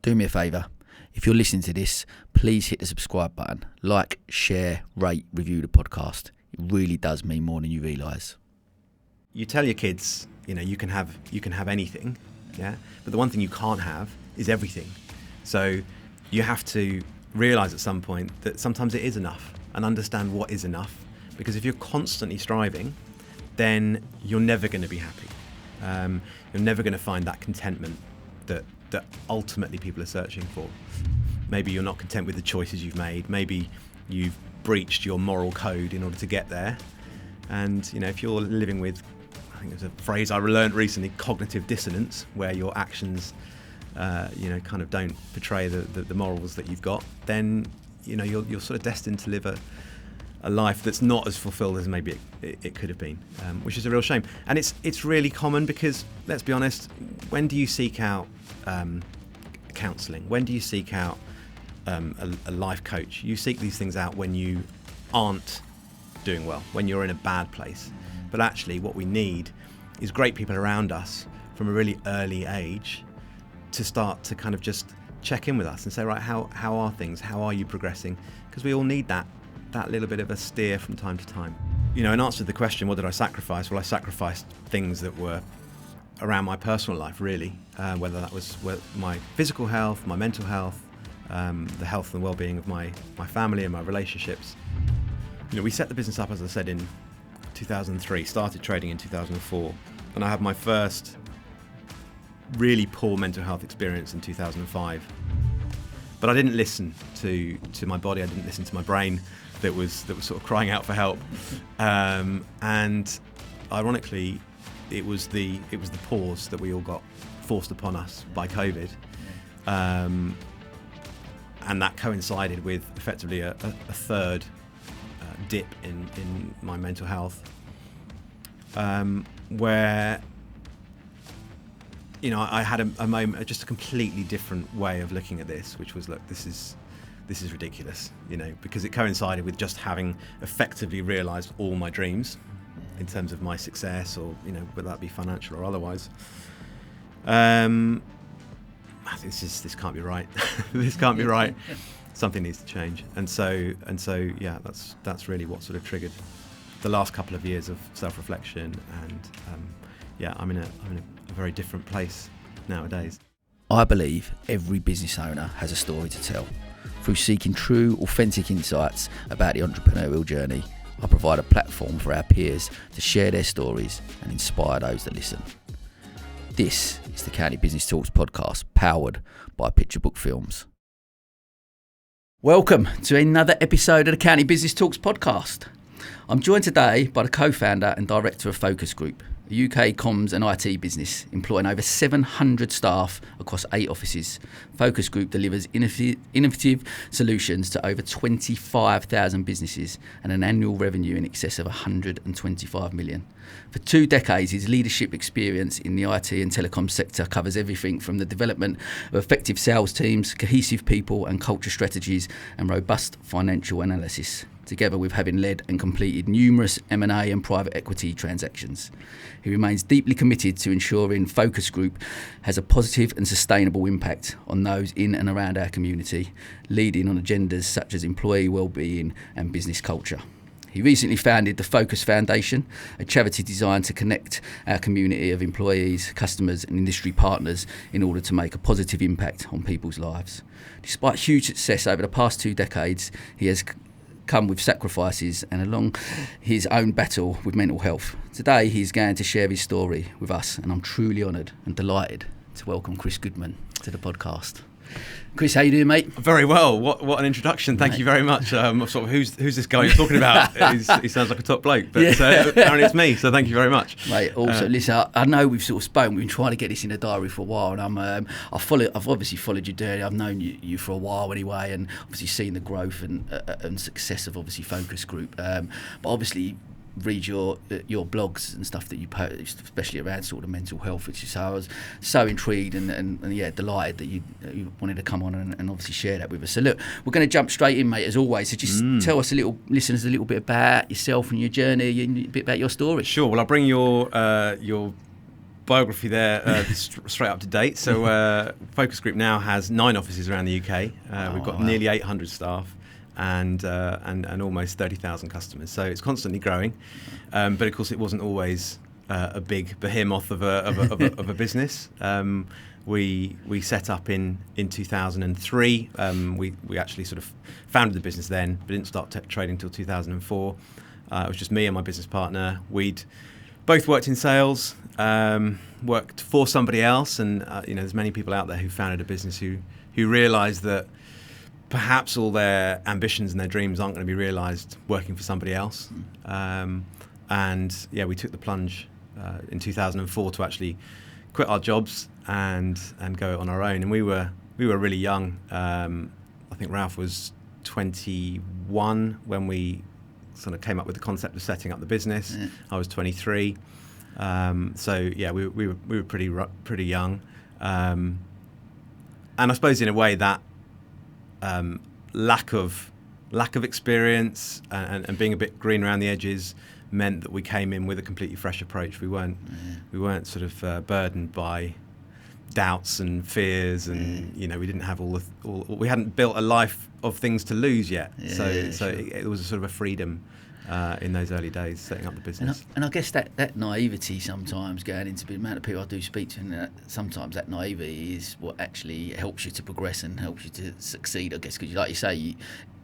do me a favour. If you're listening to this, please hit the subscribe button. Like, share, rate, review the podcast. It really does mean more than you realise. You tell your kids, you can have anything, yeah. But the one thing you can't have is everything. So you have to realise at some point that sometimes it is enough, and understand what is enough. Because if you're constantly striving, then you're never going to be happy. You're never going to find that contentment that ultimately people are searching for. Maybe you're not content with the choices you've made. Maybe you've breached your moral code in order to get there. And if you're living with, I think there's a phrase I learned recently, cognitive dissonance, where your actions kind of don't portray the morals that you've got, then you're sort of destined to live a life that's not as fulfilled as maybe it could have been, which is a real shame. And it's really common because, let's be honest, when do you seek out counselling? When do you seek out a life coach? You seek these things out when you aren't doing well, when you're in a bad place. But actually what we need is great people around us from a really early age to start to kind of just check in with us and say, right, how are things? How are you progressing? Because we all need that little bit of a steer from time to time. In answer to the question, what did I sacrifice? Well, I sacrificed things that were around my personal life, really, whether that was my physical health, my mental health, the health and well-being of my family and my relationships. We set the business up, as I said, in 2003, started trading in 2004, and I had my first really poor mental health experience in 2005. But I didn't listen to my body, I didn't listen to my brain that was sort of crying out for help. And ironically, it was the pause that we all got forced upon us by COVID. And that coincided with effectively a third dip in my mental health, where I had a moment, just a completely different way of looking at this, which was, look, this is ridiculous, because it coincided with just having effectively realised all my dreams in terms of my success, or whether that be financial or otherwise. This can't be right. This can't be right. Something needs to change, and so yeah, that's really what sort of triggered the last couple of years of self-reflection, and I'm in a very different place nowadays. I believe every business owner has a story to tell. Through seeking true, authentic insights about the entrepreneurial journey, I provide a platform for our peers to share their stories and inspire those that listen. This is the County Business Talks podcast, powered by Picture Book Films. Welcome to another episode of the County Business Talks podcast. I'm joined today by the co-founder and director of Focus Group, a UK comms and IT business employing over 700 staff across 8 offices. Focus Group delivers innovative solutions to over 25,000 businesses and an annual revenue in excess of 125 million. For 2 decades, his leadership experience in the IT and telecoms sector covers everything from the development of effective sales teams, cohesive people and culture strategies, and robust financial analysis, together with having led and completed numerous M&A and private equity transactions. He remains deeply committed to ensuring Focus Group has a positive and sustainable impact on those in and around our community, leading on agendas such as employee wellbeing and business culture. He recently founded the Focus Foundation, a charity designed to connect our community of employees, customers and industry partners in order to make a positive impact on people's lives. Despite huge success over the past 2 decades, he has come with sacrifices and along his own battle with mental health. Today he's going to share his story with us, and I'm truly honoured and delighted to welcome Chris Goodman to the podcast. Chris, how you doing, mate? Very well. What an introduction. Thank you very much. Sort of who's this guy you're talking about? He sounds like a top bloke, but apparently it's me, so thank you very much. Mate, also, listen, I know we've sort of spoken, we've been trying to get this in the diary for a while, and I've obviously followed you there. I've known you for a while anyway, and obviously seen the growth and success of obviously Focus Group. But obviously read your blogs and stuff that you post, especially around sort of mental health, which is, so I was so intrigued and yeah, delighted that you wanted to come on and obviously share that with us. So look, we're going to jump straight in, mate, as always. So just tell us listeners a little bit about yourself and your journey, and a bit about your story. Sure. Well, I'll bring your biography there, straight up to date. So Focus Group now has 9 offices around the UK. We've got nearly 800 staff and almost 30,000 customers. So it's constantly growing. But of course, it wasn't always a big behemoth of a business. We set up in 2003. We actually sort of founded the business then, but didn't start trading until 2004. It was just me and my business partner. We'd both worked in sales, worked for somebody else, and there's many people out there who founded a business who realised that perhaps all their ambitions and their dreams aren't going to be realised working for somebody else. We took the plunge in 2004 to actually quit our jobs and go on our own. And we were really young. I think Ralph was 21 when we sort of came up with the concept of setting up the business. Yeah. I was 23. We were pretty young. And I suppose in a way that lack of experience and being a bit green around the edges meant that we came in with a completely fresh approach. We weren't sort of burdened by doubts and fears, and we didn't have we hadn't built a life of things to lose yet. It was a sort of a freedom in those early days setting up the business. And I guess that naivety sometimes, going into the amount of people I do speak to, and sometimes that naivety is what actually helps you to progress and helps you to succeed, I guess, because like you say,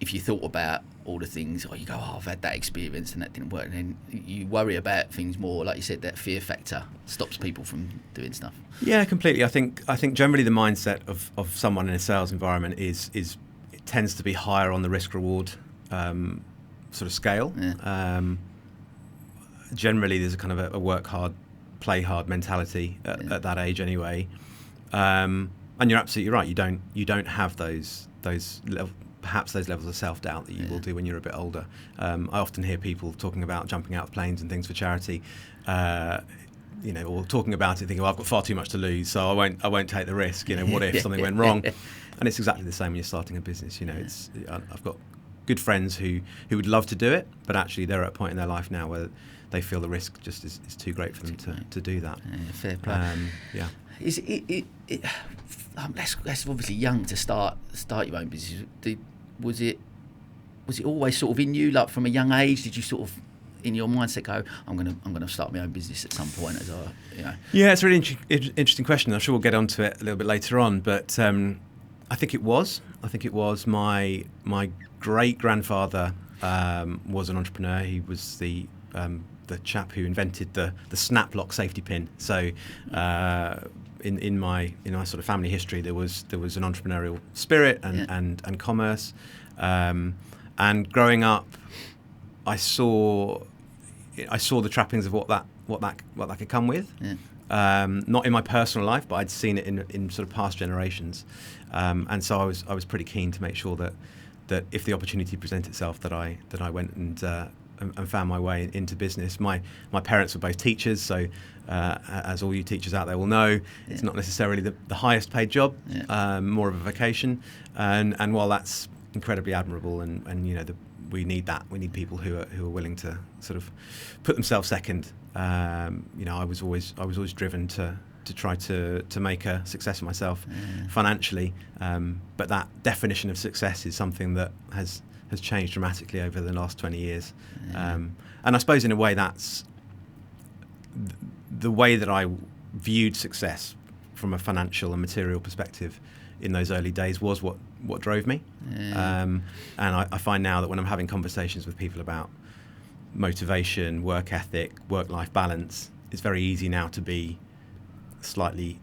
if you thought about all the things, or you go, I've had that experience and that didn't work, and then you worry about things more. Like you said, that fear factor stops people from doing stuff. Yeah, completely. I think generally the mindset of someone in a sales environment is it tends to be higher on the risk reward sort of scale. Generally, there's a kind of a work hard, play hard mentality at that age anyway. And you're absolutely right. You don't have those perhaps those levels of self-doubt that you will do when you're a bit older. I often hear people talking about jumping out of planes and things for charity, or talking about it thinking, well, I've got far too much to lose, so I won't take the risk. What if something went wrong? And it's exactly the same when you're starting a business. I've got good friends who would love to do it, but actually they're at a point in their life now where they feel the risk just is too great for them to do that. Fair play. Is it that's obviously young to start your own business. Was it always sort of in you, like from a young age? Did you sort of in your mindset go, I'm gonna start my own business at some point? Yeah, it's a really interesting question. I'm sure we'll get onto it a little bit later on, but I think it was my great grandfather was an entrepreneur. He was the chap who invented the snap lock safety pin. So in my sort of family history, there was an entrepreneurial spirit and commerce. And growing up, I saw the trappings of what that could come with. Not in my personal life, but I'd seen it in sort of past generations. And so I was pretty keen to make sure that if the opportunity presented itself, that I went and found my way into business. My parents were both teachers, so as all you teachers out there will know, it's not necessarily the highest paid job, more of a vocation. And while that's incredibly admirable, and we need that, we need people who are willing to sort of put themselves second. I was always driven to try to make a success of myself financially, but that definition of success is something that has changed dramatically over the last 20 years. And I suppose in a way that's the way that I viewed success from a financial and material perspective in those early days was what drove me. And I find now that when I'm having conversations with people about motivation, work ethic, work-life balance, it's very easy now to be slightly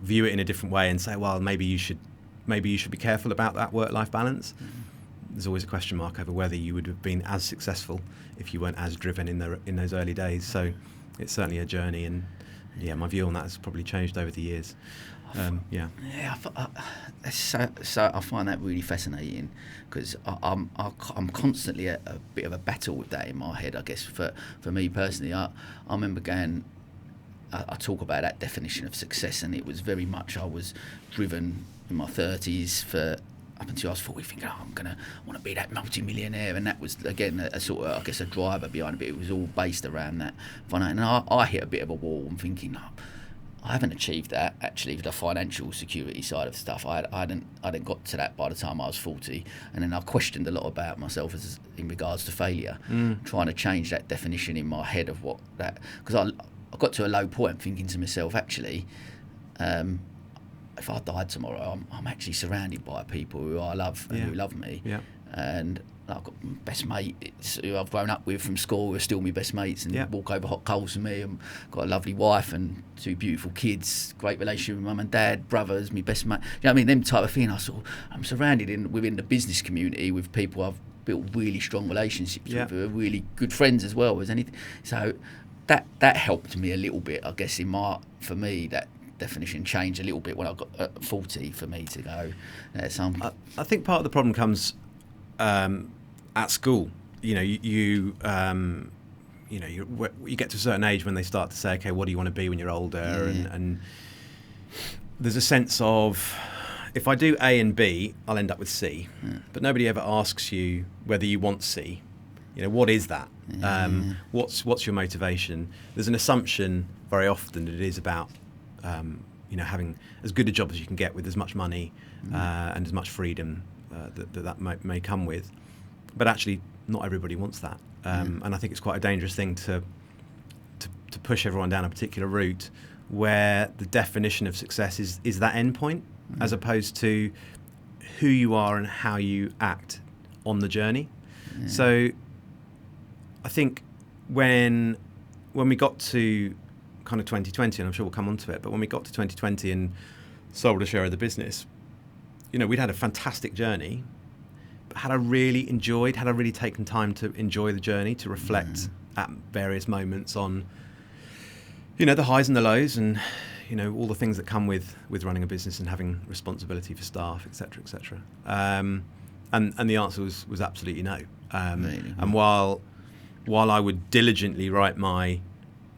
view it in a different way and say, well, maybe you should be careful about that work-life balance. There's always a question mark over whether you would have been as successful if you weren't as driven in those early days. So it's certainly a journey, and my view on that has probably changed over the years. I find that really fascinating, because I'm constantly at a bit of a battle with that in my head. I guess for me personally, I remember going. I talk about that definition of success, and it was very much I was driven in my 30s for up until I was 40, thinking, I want to be that multi-millionaire, and that was again a sort of, I guess, a driver behind it. It was all based around that. And I hit a bit of a wall. I'm thinking, no, I haven't achieved that actually, the financial security side of stuff. I hadn't got to that by the time I was 40, and then I questioned a lot about myself in regards to failure, trying to change that definition in my head of what that, because I got to a low point thinking to myself, actually, if I died tomorrow, I'm actually surrounded by people who I love and who love me, and I've got my best mates who I've grown up with from school who are still my best mates and walk over hot coals with me. I've got a lovely wife and 2 beautiful kids, great relationship with mum and dad, brothers, my best mate. You know what I mean? Them type of thing. I'm surrounded within the business community with people I've built really strong relationships with, who are really good friends as well as anything. So that helped me a little bit, I guess, for me, that definition changed a little bit when I got 40 for me to go. I think part of the problem comes at school. You know, you get to a certain age when they start to say, okay, what do you want to be when you're older? And there's a sense of, if I do A and B, I'll end up with C. But nobody ever asks you whether you want C. You know, what is that? What's your motivation? There's an assumption very often that it is about having as good a job as you can get with as much money and as much freedom that may come with. But actually, not everybody wants that. And I think it's quite a dangerous thing to push everyone down a particular route where the definition of success is that end point, as opposed to who you are and how you act on the journey. So I think when we got to kind of 2020, and I'm sure we'll come on to it, but when we got to 2020 and sold a share of the business, you know, we'd had a fantastic journey, but had I really taken time to enjoy the journey, to reflect at various moments on, you know, the highs and the lows, and, you know, all the things that come with running a business and having responsibility for staff, etc., etc. And the answer was absolutely no. And while I would diligently write my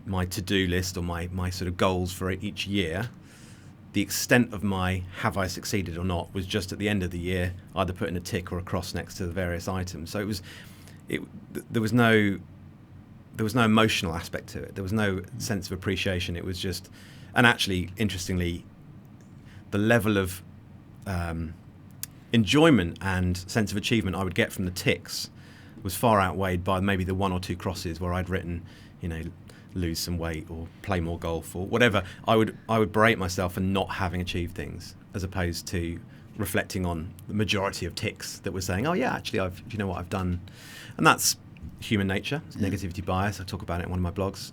to-do list or my sort of goals for each year, the extent of my have I succeeded or not was just at the end of the year either putting a tick or a cross next to the various items. So there was no emotional aspect to it. There was no sense of appreciation. It was just, and actually, interestingly, the level of enjoyment and sense of achievement I would get from the ticks was far outweighed by maybe the 1 or 2 crosses where I'd written, you know, lose some weight or play more golf or whatever. I would berate myself for not having achieved things, as opposed to reflecting on the majority of ticks that were saying, oh yeah, actually you know what I've done. And that's human nature. It's negativity bias. I talk about it in one of my blogs.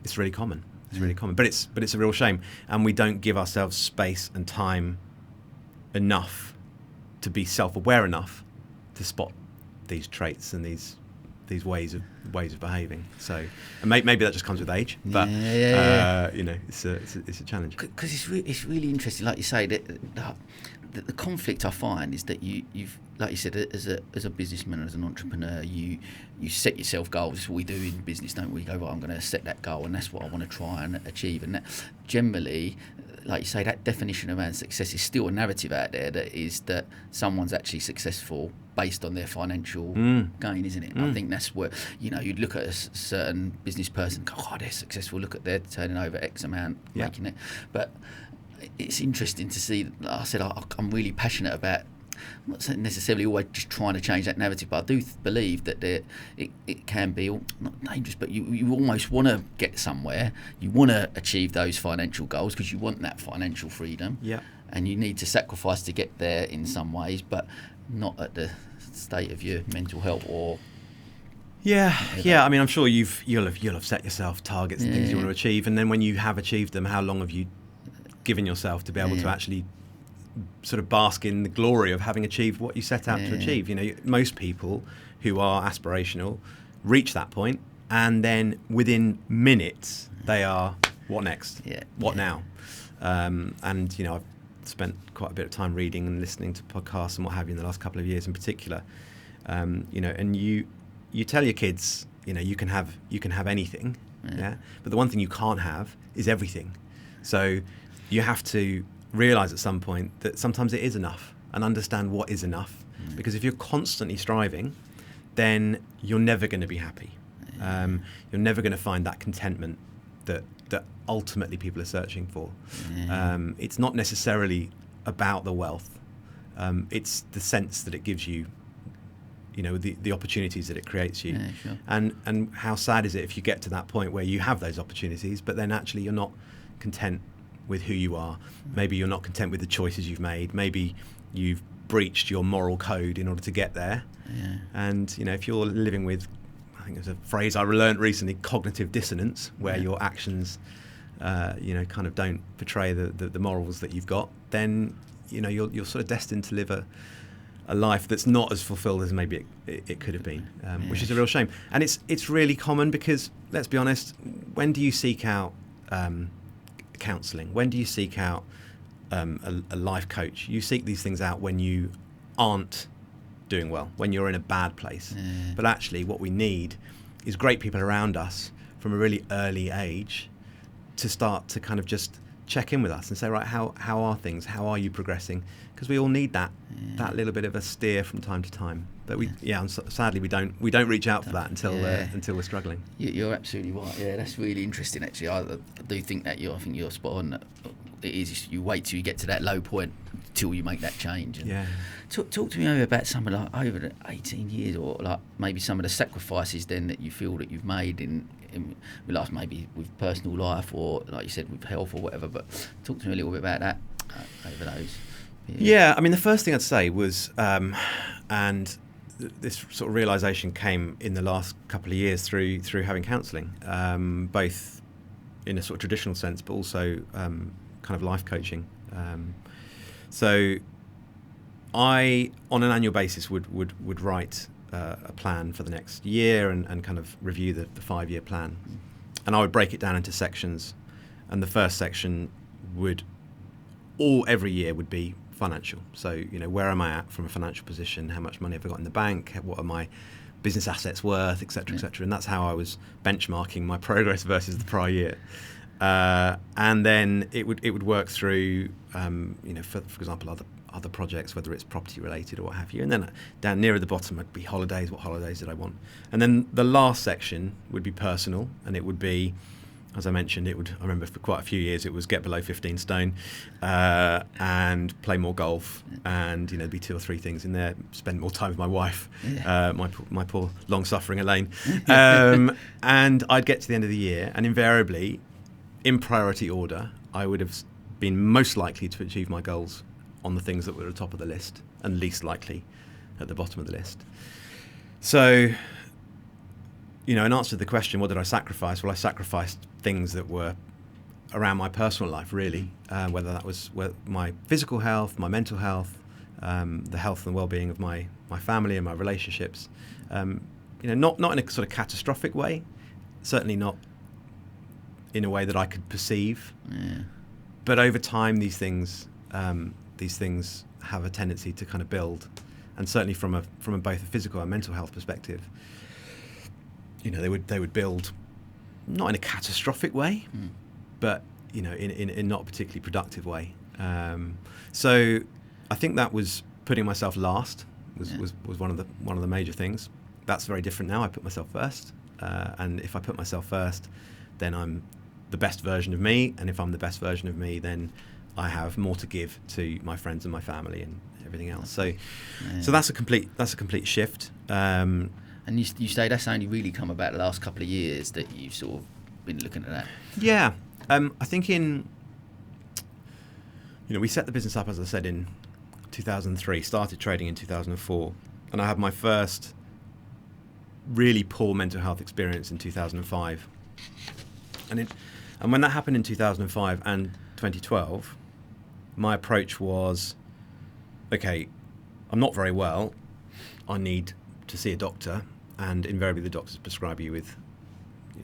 It's really common. But it's a real shame, and we don't give ourselves space and time enough to be self-aware enough to spot these traits and these ways of behaving. So, and maybe that just comes with age, but you know, it's a challenge. Because it's really interesting, like you say, that the conflict I find is that you've, like you said, as a businessman, as an entrepreneur, you set yourself goals. That's what we do in business, don't we? You go, right, I'm going to set that goal, and that's what I want to try and achieve. And that, generally, like you say, that definition around success is still a narrative out there that is that someone's actually successful based on their financial gain, isn't it? I think that's where, you know, you'd look at a certain business person and go, oh, they're successful, look at they're turning over X amount, making it. But it's interesting to see, like I said, I'm really passionate about, I'm not necessarily always just trying to change that narrative, but I do believe that it can be not dangerous, but you almost want to get somewhere. You want to achieve those financial goals because you want that financial freedom. Yeah. And you need to sacrifice to get there in some ways, but not at the state of your mental health or. Yeah. I mean, I'm sure you'll have set yourself targets and things you want to achieve, and then when you have achieved them, how long have you given yourself to be able to actually sort of bask in the glory of having achieved what you set out to achieve? You know, most people who are aspirational reach that point, and then within minutes they are, what next? What now? And you know, I've spent quite a bit of time reading and listening to podcasts and what have you in the last couple of years in particular. You know, and you tell your kids, you know, you can have anything, but the one thing you can't have is everything. So you have to realise at some point that sometimes it is enough. and understand what is enough. Because if you're constantly striving, then you're never going to be happy. You're never going to find that contentment that ultimately people are searching for. It's not necessarily about the wealth. It's the sense that it gives you, the opportunities that it creates you. Sure. And how sad is it if you get to that point where you have those opportunities, but then actually you're not content with who you are. Maybe you're not content with the choices you've made. Maybe you've breached your moral code in order to get there. And if you're living with, I think there's a phrase I learned recently, cognitive dissonance, where your actions kind of don't portray the morals that you've got, then you're sort of destined to live a life that's not as fulfilled as maybe it could have been, which is a real shame. And it's really common because, let's be honest, when do you seek out counselling? When do you seek out a life coach? You seek these things out when you aren't doing well, when you're in a bad place. But actually what we need is great people around us from a really early age to start to kind of just check in with us and say, right, how are things? How are you progressing? Because we all need that little bit of a steer from time to time. But sadly we don't reach out for that until we're struggling. You're absolutely right. Yeah, that's really interesting. Actually, I do think that I think you're spot on. It is. You wait till you get to that low point till you make that change. And talk to me about some of over the 18 years, or like maybe some of the sacrifices then that you feel that you've made in life, maybe with personal life or like you said with health or whatever. But talk to me a little bit about that over those years. Yeah, I mean the first thing I'd say was, and this sort of realisation came in the last couple of years through having counselling, both in a sort of traditional sense, but also kind of life coaching. So I, on an annual basis, would write a plan for the next year and kind of review the 5-year plan. And I would break it down into sections. And the first section every year would be financial. So, where am I at from a financial position? How much money have I got in the bank? What are my business assets worth, et cetera, et cetera. And that's how I was benchmarking my progress versus the prior year. And then it would work through, for example, other projects, whether it's property related or what have you. And then down nearer the bottom would be holidays. What holidays did I want? And then the last section would be personal, and it would be, as I mentioned, I remember for quite a few years it was get below 15 stone and play more golf, and there'd be 2 or 3 things in there. Spend more time with my wife, my poor long-suffering Elaine. And I'd get to the end of the year, and invariably, in priority order, I would have been most likely to achieve my goals on the things that were at the top of the list and least likely at the bottom of the list. So, in answer to the question, what did I sacrifice? Well, I sacrificed things that were around my personal life, really, whether that was my physical health, my mental health, the health and well-being of my family and my relationships. Not in a sort of catastrophic way, certainly not in a way that I could perceive. But over time, these things have a tendency to kind of build, and certainly from both a physical and mental health perspective, they would build, not in a catastrophic way, but in not a particularly productive way. So I think that was putting myself last was one of the major things. That's very different now. I put myself first, and if I put myself first, then I'm the best version of me, and if I'm the best version of me, then I have more to give to my friends and my family and everything else. So that's a complete shift. And you say that's only really come about the last couple of years that you've sort of been looking at that. Yeah, I think we set the business up, as I said, in 2003. Started trading in 2004, and I had my first really poor mental health experience in 2005. And when that happened in 2005 and 2012, my approach was, okay, I'm not very well. I need to see a doctor, and invariably the doctors prescribe you with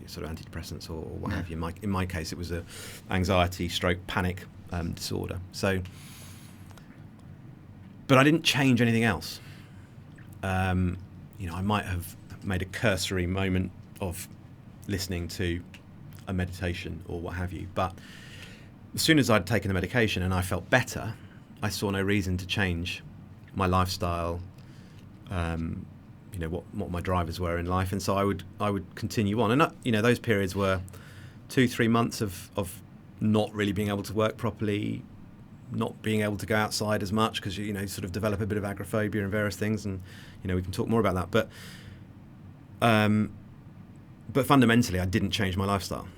sort of antidepressants or what have you. In my case, it was a anxiety, stroke, panic disorder. So, but I didn't change anything else. I might have made a cursory moment of listening to a meditation or what have you, but as soon as I'd taken the medication and I felt better, I saw no reason to change my lifestyle, what my drivers were in life, and so I would continue on. And those periods were 2-3 months of not really being able to work properly, not being able to go outside as much because sort of develop a bit of agoraphobia and various things, and we can talk more about that. But fundamentally, I didn't change my lifestyle,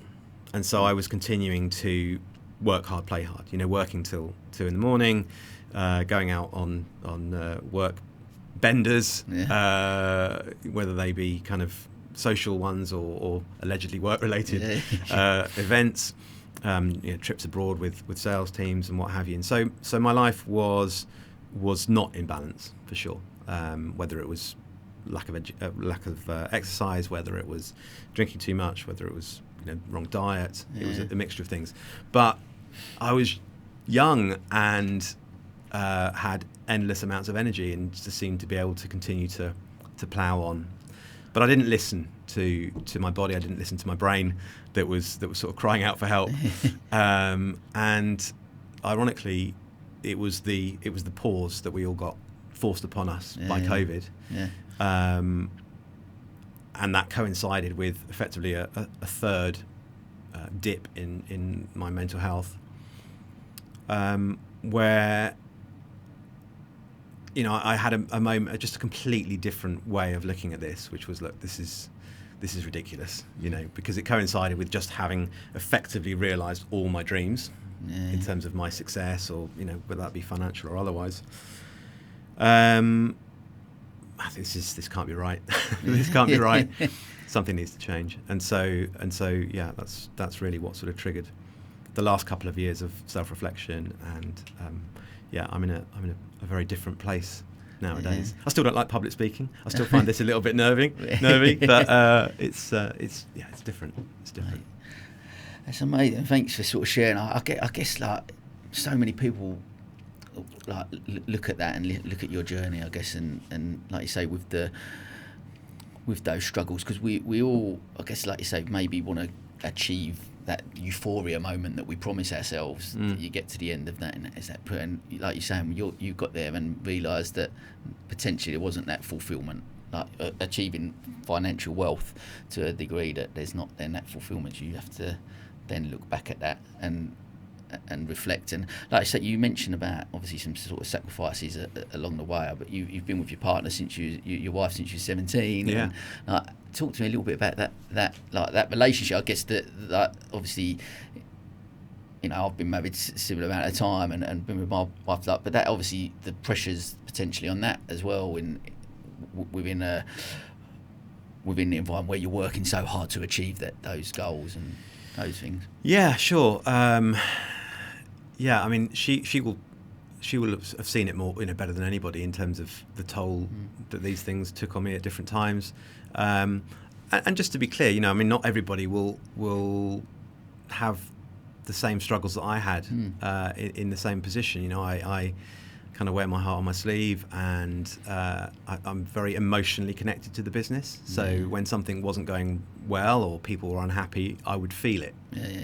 and so I was continuing to work hard, play hard. Working till 2 a.m, going out on work benders, whether they be kind of social ones or allegedly work-related events. Trips abroad with sales teams and what have you, and so my life was not in balance for sure. Whether it was lack of exercise, whether it was drinking too much, whether it was wrong diet, it was a mixture of things. But I was young and had endless amounts of energy and just seemed to be able to continue to plough on. But I didn't listen to my body. I didn't listen to my brain that was sort of crying out for help. And ironically, it was the pause that we all got forced upon us by COVID. And that coincided with effectively a third dip in my mental health, where I had a moment, just a completely different way of looking at this, which was, look, this is ridiculous, because it coincided with just having effectively realised all my dreams in terms of my success, or whether that be financial or otherwise. This can't be right. This can't be right. Something needs to change, and so that's really what sort of triggered the last couple of years of self-reflection, and I'm in a very different place nowadays. I still don't like public speaking. I still find this a little bit nervy, but it's different. It's different. That's amazing. Thanks for sort of sharing. I guess like so many people like look at that and look at your journey, I guess, and like you say, with those struggles, because we all, I guess, like you say, maybe want to achieve that euphoria moment that we promise ourselves. You get to the end of that, and like you're saying, you got there and realised that potentially there wasn't that fulfilment, like achieving financial wealth to a degree, that there's not then that fulfilment. You have to then look back at that and reflect. And like I said, you mentioned about obviously some sort of sacrifices along the way, but you've been with your partner since your wife since you were 17. Yeah. And, talk to me a little bit about that relationship. I guess that obviously, I've been married a similar amount of time and been with my wife, but that obviously the pressures potentially on that as well within the environment where you're working so hard to achieve those goals and those things. Yeah, sure. I mean, she will have seen it more, better than anybody in terms of the toll that these things took on me at different times. And just to be clear, I mean, not everybody will have the same struggles that I had in the same position. I kind of wear my heart on my sleeve, and I'm very emotionally connected to the business. So when something wasn't going well or people were unhappy, I would feel it,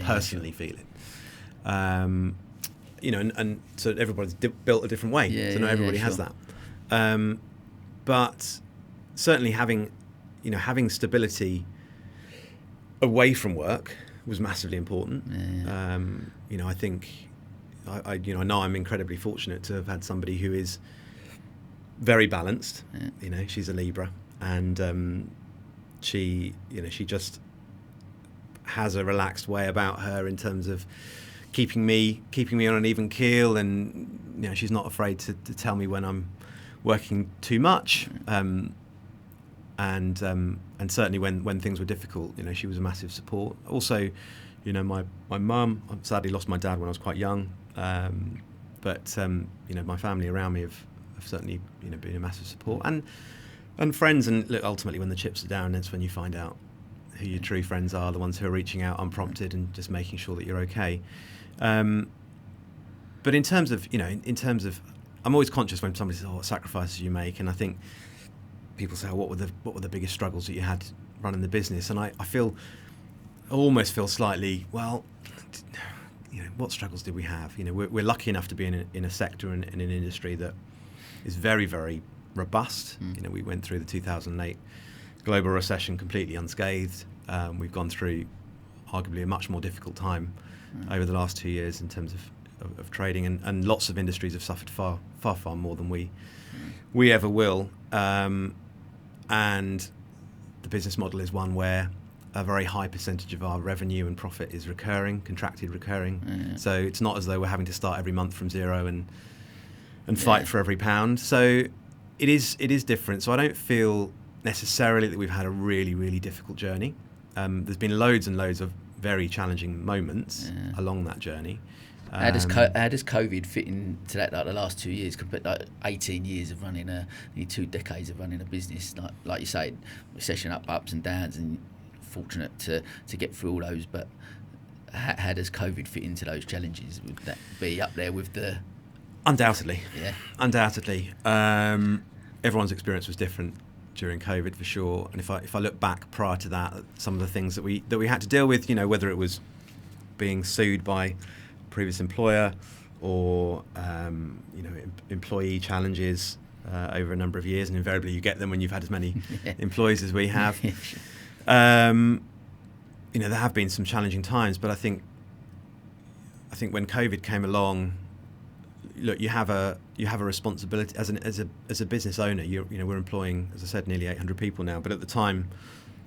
personally feel it. And so everybody's built a different way. So not everybody has that. But certainly having stability away from work was massively important. I think I know I'm incredibly fortunate to have had somebody who is very balanced. She's a Libra, and she just has a relaxed way about her in terms of keeping me on an even keel, and she's not afraid to tell me when I'm working too much, and certainly when things were difficult, she was a massive support. Also, my mum, I sadly lost my dad when I was quite young, but my family around me have certainly been a massive support, and friends. And look, ultimately when the chips are down, that's when you find out who your true friends are, the ones who are reaching out unprompted and just making sure that you're okay. But in terms of I'm always conscious when somebody says, what sacrifices you make, and I think people say, what were the biggest struggles that you had running the business? And I almost feel slightly, well, what struggles did we have? We're lucky enough to be in a sector and in an industry that is very, very robust. You know, we went through the 2008 global recession completely unscathed. We've gone through arguably a much more difficult time over the last 2 years in terms of trading, and lots of industries have suffered far more than we ever will. And the business model is one where a very high percentage of our revenue and profit is recurring, contracted recurring. So it's not as though we're having to start every month from zero and fight for every pound. So it is different. So I don't feel necessarily that we've had a really, really difficult journey. There's been loads and loads of very challenging moments along that journey. How does COVID fit into that? Like the last 2 years, compared like 18 years of running nearly 2 decades of running a business. Like you say, recession ups and downs, and fortunate to get through all those. But how does COVID fit into those challenges? Would that be up there with the? Undoubtedly. Yeah. Undoubtedly. Everyone's experience was different during COVID for sure. And if I look back prior to that, some of the things that we had to deal with, you know, whether it was being sued by previous employer or you know, employee challenges over a number of years, and invariably you get them when you've had as many employees as we have. You know, there have been some challenging times, but I think when COVID came along, look, you have a responsibility as a business owner. You know, we're employing, as I said, nearly 800 people now, but at the time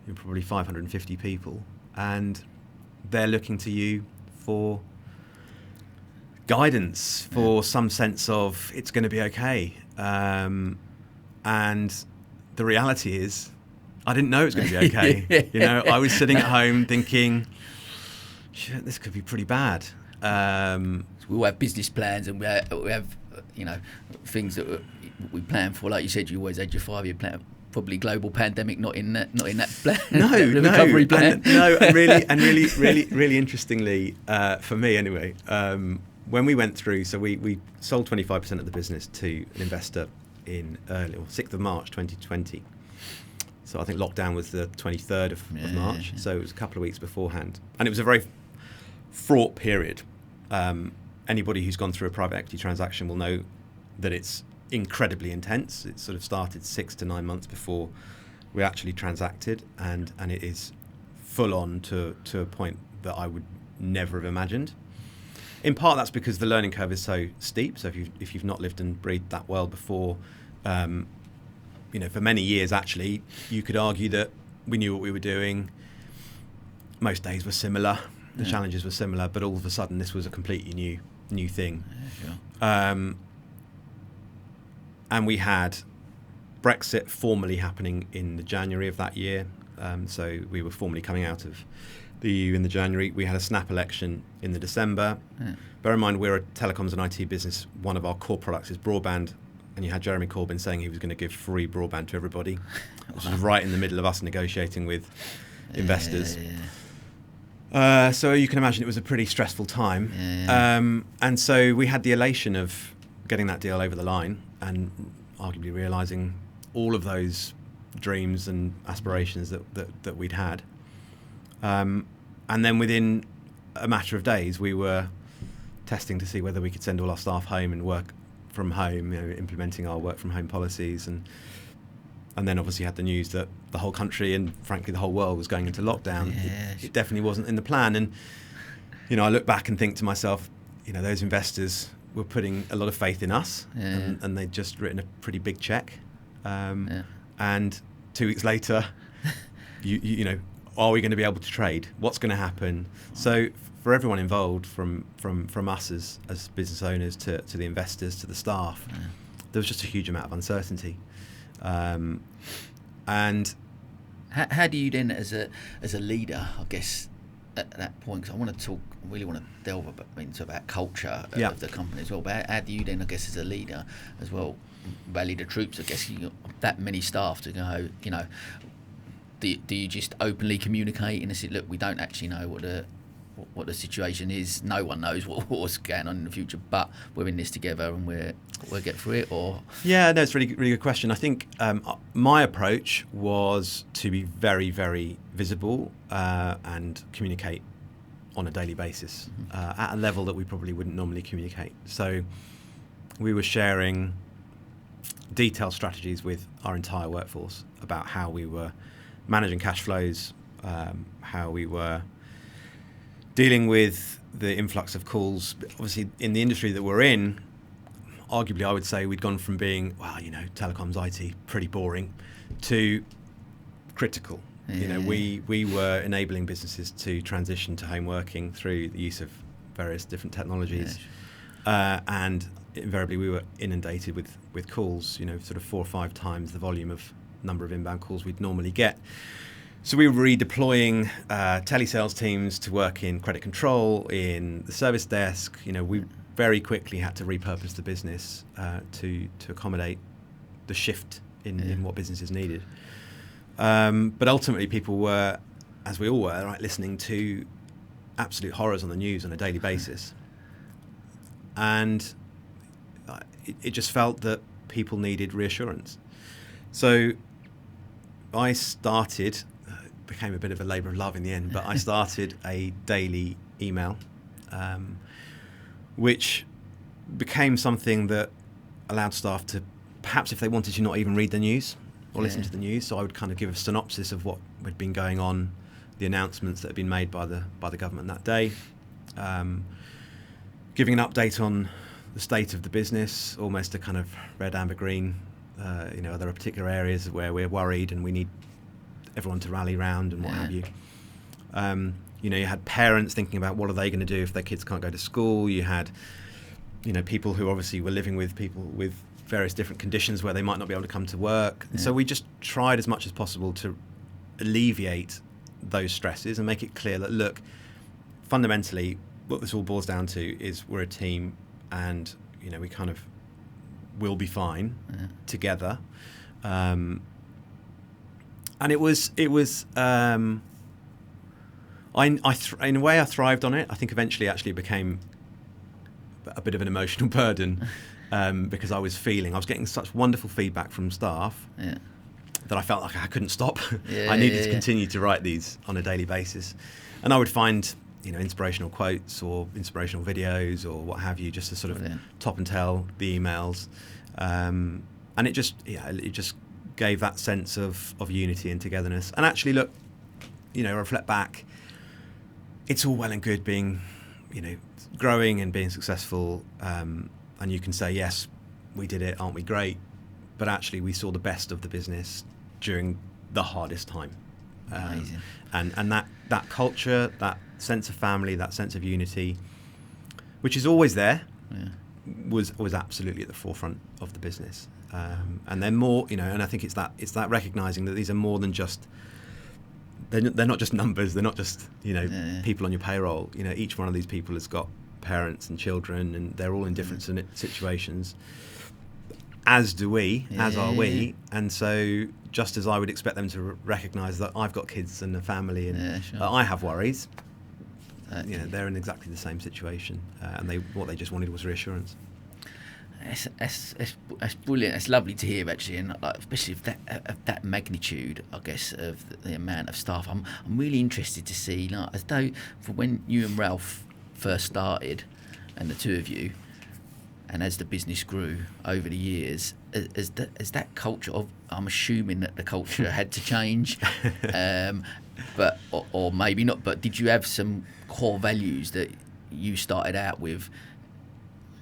you're probably 550 people, and they're looking to you for guidance, for some sense of it's going to be okay. And the reality is, I didn't know it was going to be okay. You know, I was sitting at home thinking, shit, this could be pretty bad. We all have business plans, and we have you know, things that we plan for. Like you said, you always had your 5-year plan. Probably global pandemic, not in that plan. The recovery plan. And really interestingly, for me anyway, when we went through, so we sold 25% of the business to an investor in 6th of March 2020. So I think lockdown was the 23rd of March. So it was a couple of weeks beforehand, and it was a very fraught period. Anybody who's gone through a private equity transaction will know that it's incredibly intense. It sort of started 6 to 9 months before we actually transacted, and it is full on to a point that I would never have imagined. In part, that's because the learning curve is so steep. So if you've not lived and breathed that world before, you know, for many years actually, you could argue that we knew what we were doing. Most days were similar. The challenges were similar, but all of a sudden this was a completely new thing. And we had Brexit formally happening in the January of that year. So we were formally coming out of the EU in the January. We had a snap election in the December. Bear in mind, we're a telecoms and IT business. One of our core products is broadband. And you had Jeremy Corbyn saying he was going to give free broadband to everybody. This was right in the middle of us negotiating with investors. So you can imagine it was a pretty stressful time. And so we had the elation of getting that deal over the line, and arguably realising all of those dreams and aspirations that we'd had. And then within a matter of days, we were testing to see whether we could send all our staff home and work from home, you know, implementing our work from home policies, and then obviously had the news that the whole country and frankly the whole world was going into lockdown. It definitely wasn't in the plan. And you know, I look back and think to myself, you know, those investors were putting a lot of faith in us, and they'd just written a pretty big check. And 2 weeks later, you know, are we going to be able to trade? What's going to happen? So for everyone involved, from us as business owners to the investors to the staff, there was just a huge amount of uncertainty. And how do you then, as a leader, I guess, at that point, because I really want to delve into about culture of the company as well, but how do you then, I guess, as a leader as well, rally the troops? I guess you got that many staff to go, you know, do you just openly communicate and say, look, we don't actually know what the situation is, no one knows what's going on in the future, but we're in this together and we'll get through it? Or no, it's a really good question. I think my approach was to be very, very visible and communicate on a daily basis at a level that we probably wouldn't normally communicate. So we were sharing detailed strategies with our entire workforce about how we were managing cash flows, how we were dealing with the influx of calls. Obviously, in the industry that we're in, arguably I would say we'd gone from being, telecoms, IT, pretty boring, to critical. Yeah. We were enabling businesses to transition to home working through the use of various different technologies. And invariably we were inundated with calls, sort of 4 or 5 times the volume of number of inbound calls we'd normally get. So we were redeploying telesales teams to work in credit control, in the service desk. We very quickly had to repurpose the business to accommodate the shift in what businesses needed. But ultimately people were, as we all were, right, listening to absolute horrors on the news on a daily basis. And it just felt that people needed reassurance. So I started, became a bit of a labour of love in the end, but I started a daily email, which became something that allowed staff to, perhaps if they wanted to, not even read the news or listen to the news. So I would kind of give a synopsis of what had been going on, the announcements that had been made by the government that day, giving an update on the state of the business, almost a kind of red, amber, green. There are particular areas where we're worried and we need everyone to rally round and what have you. You had parents thinking about what are they going to do if their kids can't go to school. You had, people who obviously were living with people with various different conditions where they might not be able to come to work. Yeah. So we just tried as much as possible to alleviate those stresses and make it clear that, look, fundamentally, what this all boils down to is we're a team and, we kind of will be fine together. And it was in a way I thrived on it. I think eventually actually it became a bit of an emotional burden because I was getting such wonderful feedback from staff that I felt like I couldn't stop. I needed to continue to write these on a daily basis. And I would find, inspirational quotes or inspirational videos or what have you, just to sort of top and tail the emails. And it just gave that sense of unity and togetherness. And actually, look, reflect back, it's all well and good being, growing and being successful. And you can say, yes, we did it, aren't we great? But actually, we saw the best of the business during the hardest time. Amazing. And that culture, that sense of family, that sense of unity, which is always there, was absolutely at the forefront of the business. And then more, and I think it's that recognizing that these are more than just, they're not just numbers, they're not just, people on your payroll. Each one of these people has got parents and children, and they're all in different situations, as do we, as are we. And so just as I would expect them to recognize that I've got kids and a family and that I have worries, they're in exactly the same situation, and what they just wanted was reassurance. That's brilliant. It's lovely to hear, actually, and especially of that magnitude, I guess, of the amount of staff. I'm really interested to see, as though for when you and Ralph first started, and the two of you, and as the business grew over the years, as that culture of, I'm assuming that the culture had to change, but or maybe not. But did you have some core values that you started out with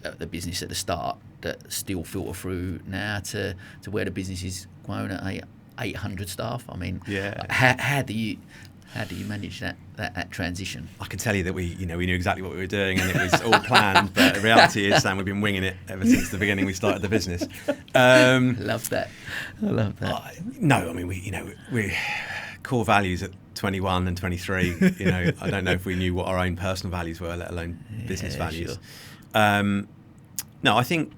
at the business at the start that still filter through now to where the business is grown at 800 staff? I mean, how do you manage that transition? I can tell you that we knew exactly what we were doing and it was all planned, but the reality is, Sam, we've been winging it ever since the beginning we started the business. Love that. I love that. No, I mean, we core values at 21 and 23, I don't know if we knew what our own personal values were, let alone business values. Sure. No, I think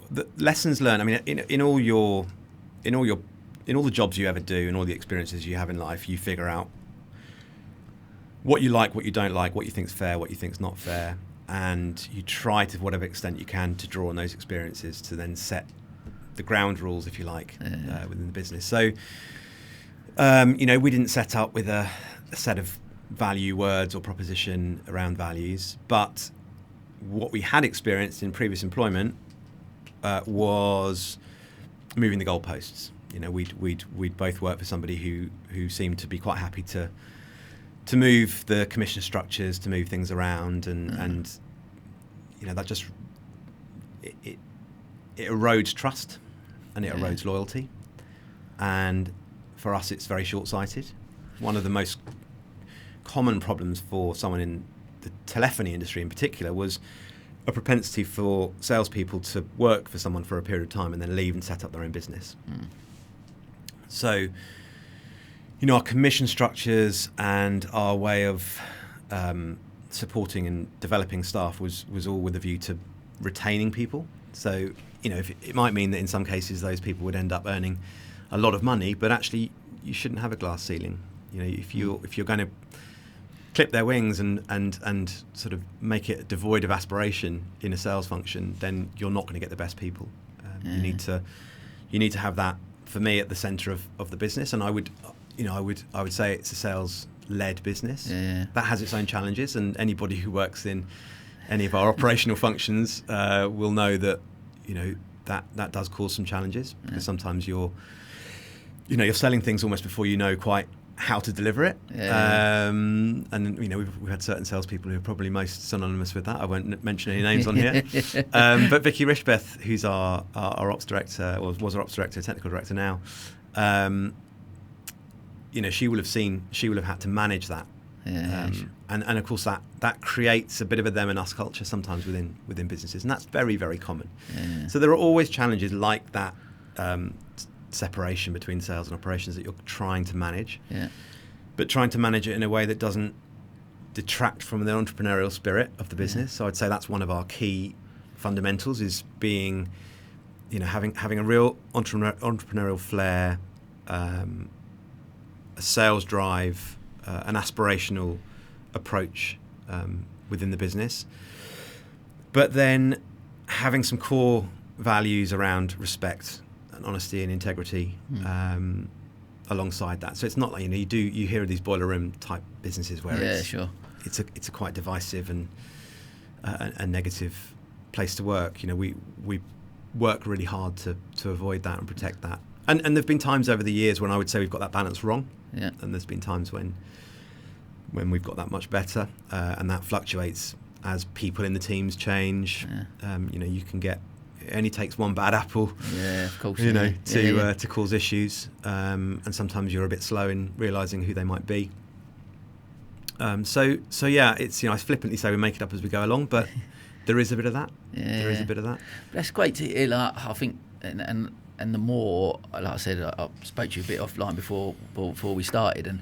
the lessons learned, I mean, in all the jobs you ever do and all the experiences you have in life, you figure out what you like, what you don't like, what you think's fair, what you think's not fair, and you try to whatever extent you can to draw on those experiences to then set the ground rules, if you like, within the business. So, we didn't set up with a set of value words or proposition around values, but what we had experienced in previous employment was moving the goalposts. You know, we'd both worked for somebody who seemed to be quite happy to move the commission structures, to move things around, and you know, that just it erodes trust, and it erodes loyalty, and for us it's very short-sighted. One of the most common problems for someone in the telephony industry in particular was a propensity for salespeople to work for someone for a period of time and then leave and set up their own business. So, you know, our commission structures and our way of supporting and developing staff was all with a view to retaining people. So, you know, it might mean that in some cases those people would end up earning a lot of money, but actually you shouldn't have a glass ceiling. You know, if you're going to clip their wings and sort of make it devoid of aspiration in a sales function, then you're not going to get the best people. You need to have that, for me, at the centre of the business. And I would say it's a sales-led business that has its own challenges. And anybody who works in any of our operational functions will know that, you know, that does cause some challenges, because sometimes you're selling things almost before you know quite how to deliver it. And you know, we've had certain salespeople who are probably most synonymous with that. I won't mention any names on here. But Vicky Rishbeth, who's our ops director, or was our ops director, technical director now, you know, she will have had to manage that. And of course that creates a bit of a them and us culture sometimes within businesses, and that's very, very common. So there are always challenges like that, separation between sales and operations that you're trying to manage, but trying to manage it in a way that doesn't detract from the entrepreneurial spirit of the business. So I'd say that's one of our key fundamentals, is being, you know, having a real entrepreneurial flair, a sales drive, an aspirational approach within the business, but then having some core values around respect, honesty and integrity alongside that. So it's not like, you know, you hear of these boiler room type businesses where it's a quite divisive and a negative place to work. You know, we work really hard to avoid that and protect that. And there've been times over the years when I would say we've got that balance wrong. And there's been times when we've got that much better, and that fluctuates as people in the teams change. You know, you can get, it only takes one bad apple, of course, you know, to cause issues, and sometimes you're a bit slow in realising who they might be. So it's, you know, I flippantly say we make it up as we go along, but there is a bit of that. There is a bit of that. That's great to hear. Like, I think, and the more, like I said, I spoke to you a bit offline before we started, and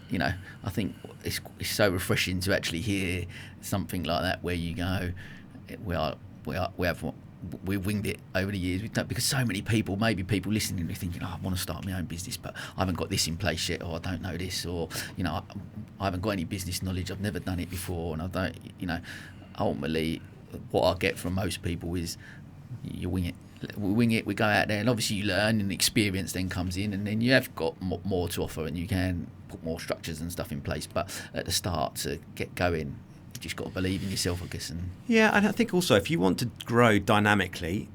you know, I think it's so refreshing to actually hear something like that, where you go, we've winged it over the years. Because so many people, maybe people listening, are thinking, I want to start my own business, but I haven't got this in place yet, or I don't know this, or, you know, I haven't got any business knowledge, I've never done it before, and I don't, you know, ultimately what I get from most people is you wing it. We wing it, we go out there, and obviously you learn, and experience then comes in, and then you have got more to offer, and you can put more structures and stuff in place. But at the start, to get going, you just got to believe in yourself, I guess. And I think also, if you want to grow dynamically,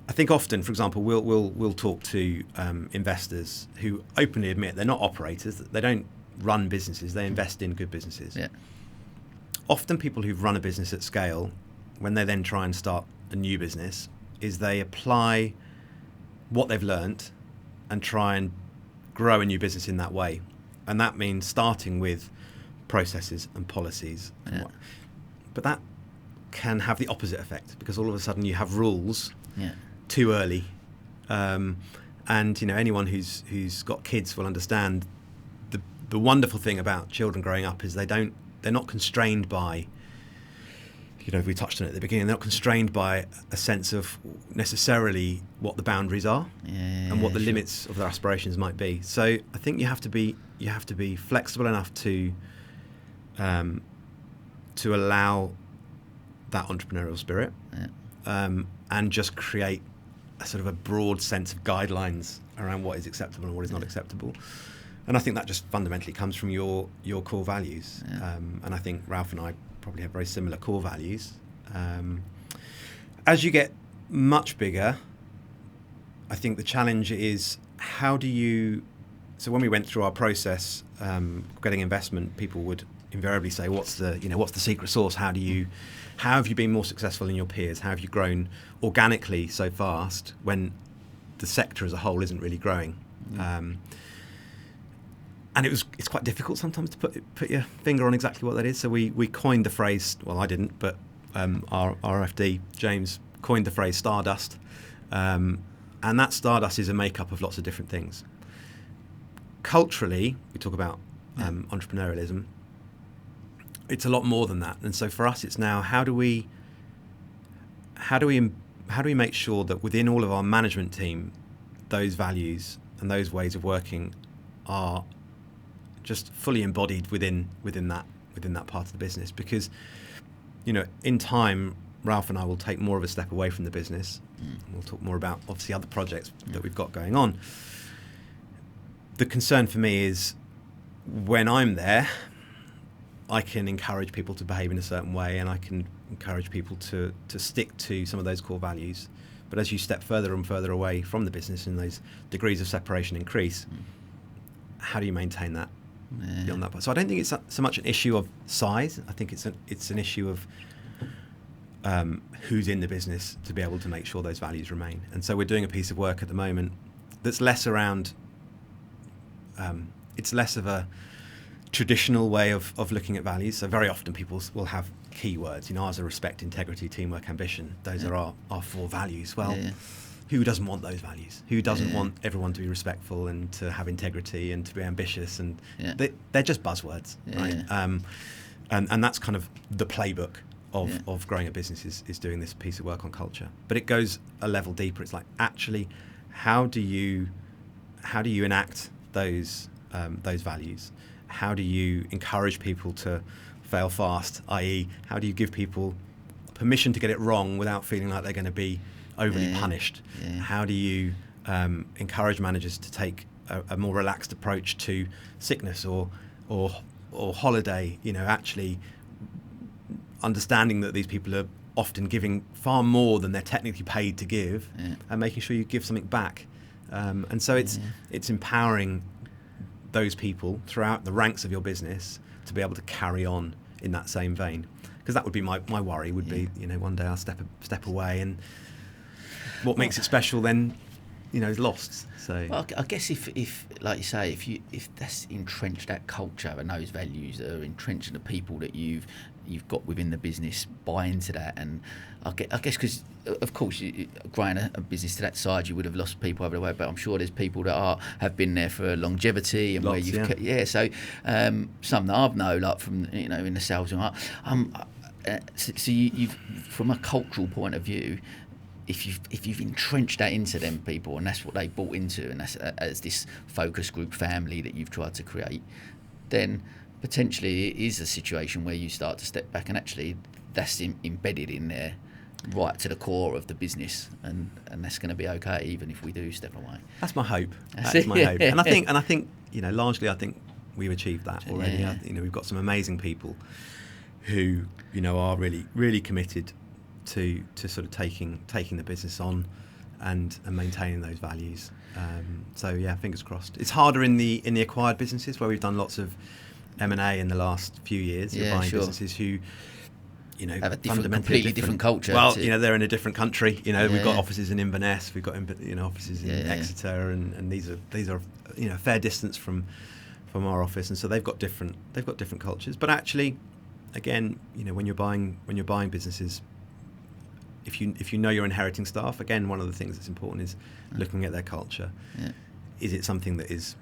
I think often, for example, we'll talk to investors who openly admit they're not operators, they don't run businesses, they invest in good businesses. Often people who've run a business at scale, when they then try and start a new business, is they apply what they've learnt and try and grow a new business in that way. And that means starting with processes and policies. But that can have the opposite effect, because all of a sudden you have rules too early. And you know, anyone who's got kids will understand the wonderful thing about children growing up is they're not constrained by, you know, we touched on it at the beginning, they're not constrained by a sense of necessarily what the boundaries are and what the limits of their aspirations might be. So I think you have to be flexible enough to allow that entrepreneurial spirit, and just create a sort of a broad sense of guidelines around what is acceptable and what is not acceptable. And I think that just fundamentally comes from your core values. And I think Ralph and I probably have very similar core values. As you get much bigger. I think the challenge is how do you. So when we went through our process, getting investment, people would invariably say, "What's the secret sauce? How have you been more successful than your peers? How have you grown organically so fast when the sector as a whole isn't really growing?" And it's quite difficult sometimes to put your finger on exactly what that is. So we coined the phrase. Well, I didn't, but our RFD James coined the phrase stardust, and that stardust is a makeup of lots of different things. Culturally, we talk about entrepreneurialism. It's a lot more than that, and so for us, it's now how do we make sure that within all of our management team, those values and those ways of working are just fully embodied within that part of the business. Because in time, Ralph and I will take more of a step away from the business. We'll talk more about obviously other projects that we've got going on. The concern for me is when I'm there, I can encourage people to behave in a certain way, and I can encourage people to stick to some of those core values. But as you step further and further away from the business and those degrees of separation increase, how do you maintain that beyond that point? So I don't think it's so much an issue of size. I think it's an issue of who's in the business to be able to make sure those values remain. And so we're doing a piece of work at the moment that's less around. It's less of a traditional way of looking at values. So very often people will have keywords. Ours are respect, integrity, teamwork, ambition. Those are our 4 values. Well, who doesn't want those values? Who doesn't want everyone to be respectful and to have integrity and to be ambitious? And they're just buzzwords, right? And that's kind of the playbook of growing a business is doing this piece of work on culture. But it goes a level deeper. It's like, actually, how do you enact those values? How do you encourage people to fail fast, i.e. how do you give people permission to get it wrong without feeling like they're going to be overly punished? How do you encourage managers to take a more relaxed approach to sickness or holiday? Actually understanding that these people are often giving far more than they're technically paid to give, and making sure you give something back. And so it's empowering those people throughout the ranks of your business to be able to carry on in that same vein. Because that would be my worry, would be, one day I'll step away, and what makes it special then, is lost. So well, I guess if like you say, if that's entrenched, that culture and those values that are entrenched in the people that you've got within the business buy into that. And I guess because of course growing a business to that size, you would have lost people over the way, but I'm sure there's people that have been there for longevity and lots, where you've so some that I've known, like from in the sales and so you've from a cultural point of view, if you've entrenched that into them people, and that's what they bought into, and that's as this focus group family that you've tried to create, then potentially it is a situation where you start to step back, and actually that's embedded in there right to the core of the business, and that's going to be okay even if we do step away. That's my hope. That's my hope. And I think largely I think we've achieved that already. We've got some amazing people who are really, really committed to sort of taking the business on and maintaining those values. So fingers crossed. It's harder in the acquired businesses where we've done lots of M&A in the last few years. You're buying businesses who have a completely different culture. Well, they're in a different country. We've got offices in Inverness, we've got offices in Exeter, and these are a fair distance from our office, and so they've got different cultures. But actually, again, when you're buying businesses, if you know you're inheriting staff, again, one of the things that's important is looking at their culture. Is it something that is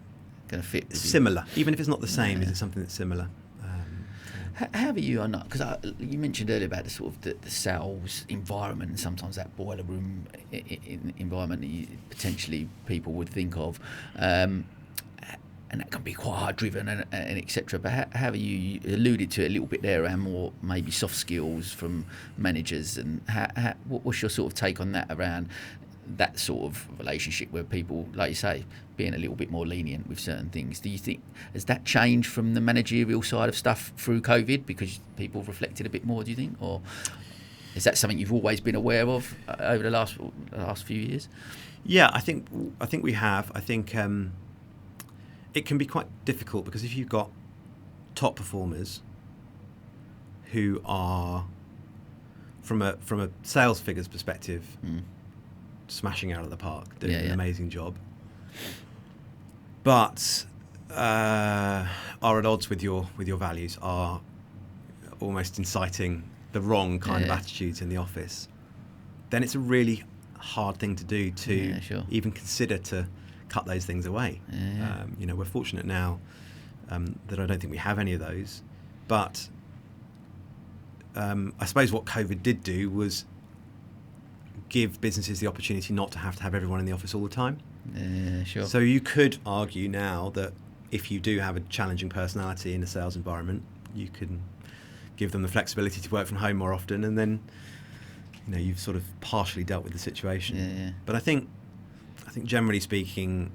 going to fit similar, even if it's not the same? Is it something that's similar? How are you or not? Because you mentioned earlier about the sort of the sales environment, and sometimes that boiler room environment that potentially people would think of, and that can be quite hard driven and etc. But how have you alluded to it a little bit there around more maybe soft skills from managers, and what's your sort of take on that around that sort of relationship where people, like you say, being a little bit more lenient with certain things? Do you think has that changed from the managerial side of stuff through COVID because people have reflected a bit more, do you think? Or Is that something you've always been aware of over the last few years? Yeah, I think we have. I think it can be quite difficult because if you've got top performers who are, from a sales figures perspective, smashing out of the park, doing an amazing job, but are at odds with your values, are almost inciting the wrong kind of attitudes in the office, then it's a really hard thing to do to even consider to cut those things away. We're fortunate now that I don't think we have any of those, but I suppose what COVID did do was give businesses the opportunity not to have everyone in the office all the time. So you could argue now that if you do have a challenging personality in a sales environment, you can give them the flexibility to work from home more often, and then you've sort of partially dealt with the situation. But I think generally speaking,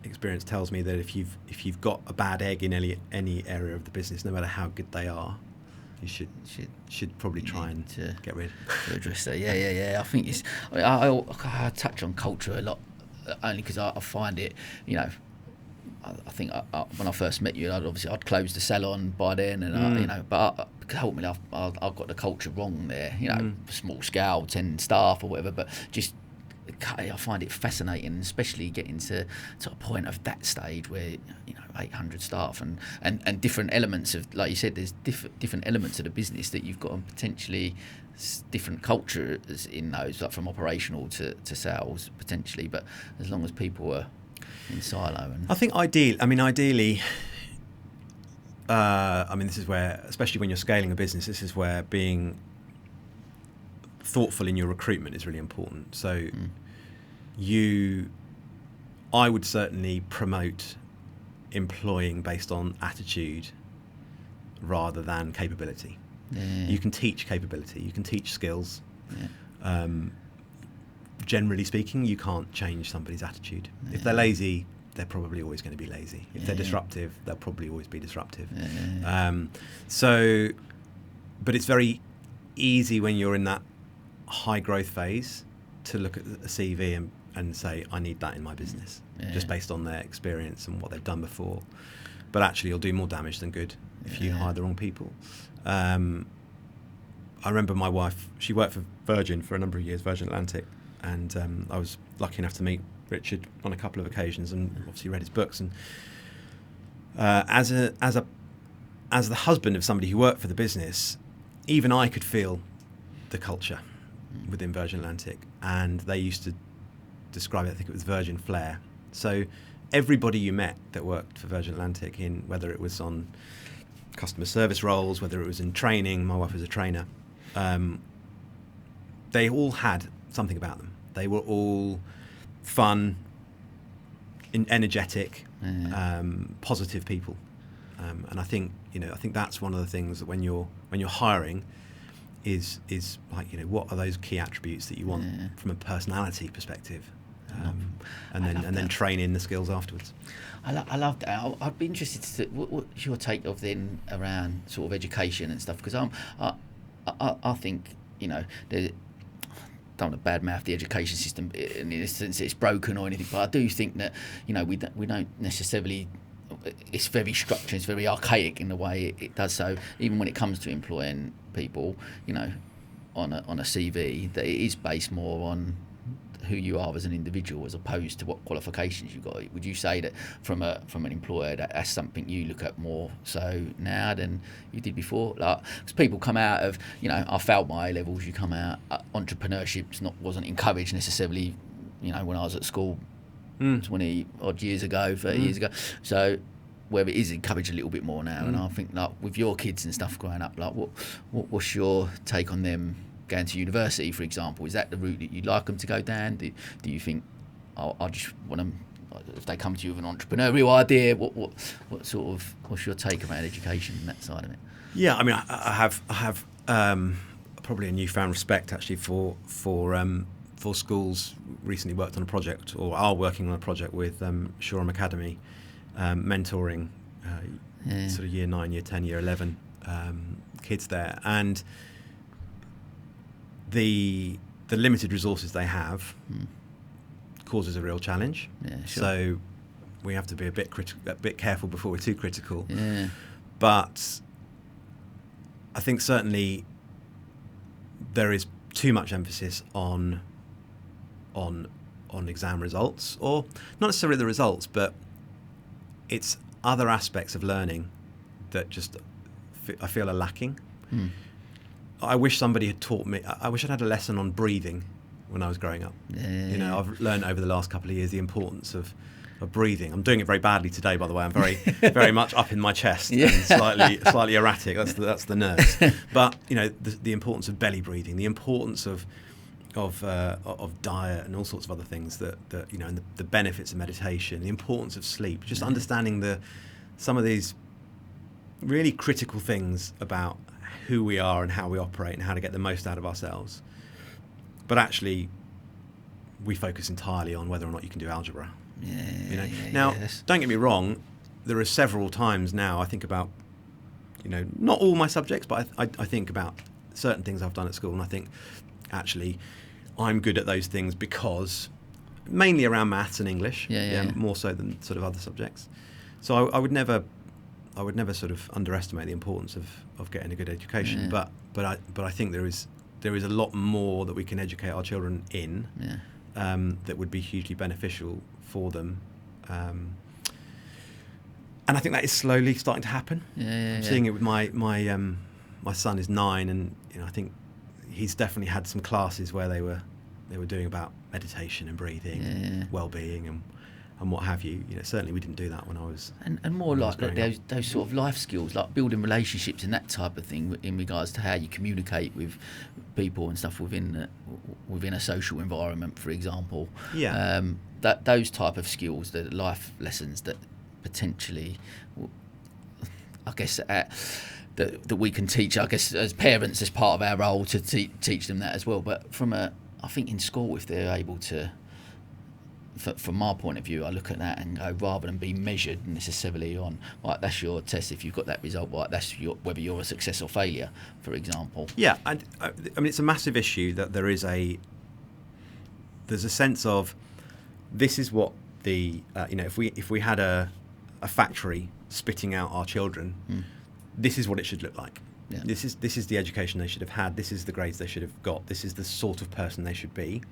experience tells me that if you've got a bad egg in any area of the business, no matter how good they are, you should probably try and get rid to address that. I think it's. I touch on culture a lot, only because I find it. I think when I first met you, I'd closed the salon by then, and but ultimately I've got the culture wrong there. Small scale, 10 staff or whatever, but just. I find it fascinating, especially getting to a point of that stage where 800 staff and different elements of, like you said, there's different elements of the business that you've got potentially different cultures in those, like from operational to sales potentially. But as long as people are in silo, and I think ideally, this is where, especially when you're scaling a business, this is where being thoughtful in your recruitment is really important. So I would certainly promote employing based on attitude rather than capability. You can teach capability, you can teach skills. Generally speaking, you can't change somebody's attitude. If they're lazy, they're probably always going to be lazy. If they're disruptive, they'll probably always be disruptive. But it's very easy when you're in that high growth phase to look at a CV and say, I need that in my business, just based on their experience and what they've done before. But actually, you'll do more damage than good if you hire the wrong people. I remember my wife, she worked for Virgin for a number of years, Virgin Atlantic, and I was lucky enough to meet Richard on a couple of occasions and obviously read his books. And as the husband of somebody who worked for the business, even I could feel the culture within Virgin Atlantic, and they used to describe it, I think it was Virgin Flair. So everybody you met that worked for Virgin Atlantic, in whether it was on customer service roles, whether it was in training, my wife was a trainer, they all had something about them. They were all fun, energetic, positive people, and I think that's one of the things that when you're hiring is like, what are those key attributes that you want from a personality perspective, and then train in the skills afterwards. I love that. I'd be interested to what's your take of then around sort of education and stuff, because I think don't want to badmouth the education system in the sense it's broken or anything, but I do think that we don't necessarily. It's very structured. It's very archaic in the way it does so. Even when it comes to employing people, on a CV, that it is based more on who you are as an individual as opposed to what qualifications you've got. Would you say that from an employer that's something you look at more so now than you did before? Like, because people come out of, I failed my A-levels, you come out, entrepreneurship wasn't encouraged necessarily, when I was at school 20 odd years ago, 30 years ago. So where it is encouraged a little bit more now, and I think like with your kids and stuff growing up, like what's your take on them going to university, for example? Is that the route that you'd like them to go down? Do you think I just want them, if they come to you with an entrepreneurial idea, what's your take around education and that side of it? Yeah, I have probably a newfound respect actually for schools. Recently worked on a project, or are working on a project with Shoreham Academy, mentoring sort of year 9, year 10, year 11 kids there, and the limited resources they have causes a real challenge. Yeah, sure. So we have to be a bit careful before we're too critical. Yeah. But I think certainly there is too much emphasis on exam results, or not necessarily the results, but it's other aspects of learning that just I feel are lacking. I wish somebody had taught me. I wish I'd had a lesson on breathing when I was growing up. Yeah. I've learned over the last couple of years the importance of breathing. I'm doing it very badly today, by the way. I'm very much up in my chest and slightly erratic. That's the nerves. But the importance of belly breathing, the importance of diet and all sorts of other things that and the benefits of meditation, the importance of sleep. Just understanding some of these really critical things about who we are and how we operate and how to get the most out of ourselves. But actually, we focus entirely on whether or not you can do algebra. Now, don't get me wrong. There are several times now I think about, not all my subjects, but I think about certain things I've done at school, and I think actually I'm good at those things because mainly around maths and English, more so than sort of other subjects. So I would never sort of underestimate the importance of getting a good education. But I think there is a lot more that we can educate our children in that would be hugely beneficial for them. And I think that is slowly starting to happen. I'm seeing it with my son is 9, and I think he's definitely had some classes where they were doing about meditation and breathing, well-being and what have you. Certainly we didn't do that when I was and more like those sort of life skills, like building relationships and that type of thing, in regards to how you communicate with people and stuff within a social environment, for example. That those type of skills, the life lessons that potentially, I guess, that we can teach, I guess, as parents, as part of our role to teach them that as well. But I think in school, if they're able to, from my point of view, I look at that and go, rather than be measured necessarily on, right, that's your test, if you've got that result, right, that's whether you're a success or failure, for example. Yeah, and I mean, it's a massive issue that there's a sense of, this is what if we had a factory spitting out our children, this is what it should look like. Yeah. This is the education they should have had. This is the grades they should have got. This is the sort of person they should be.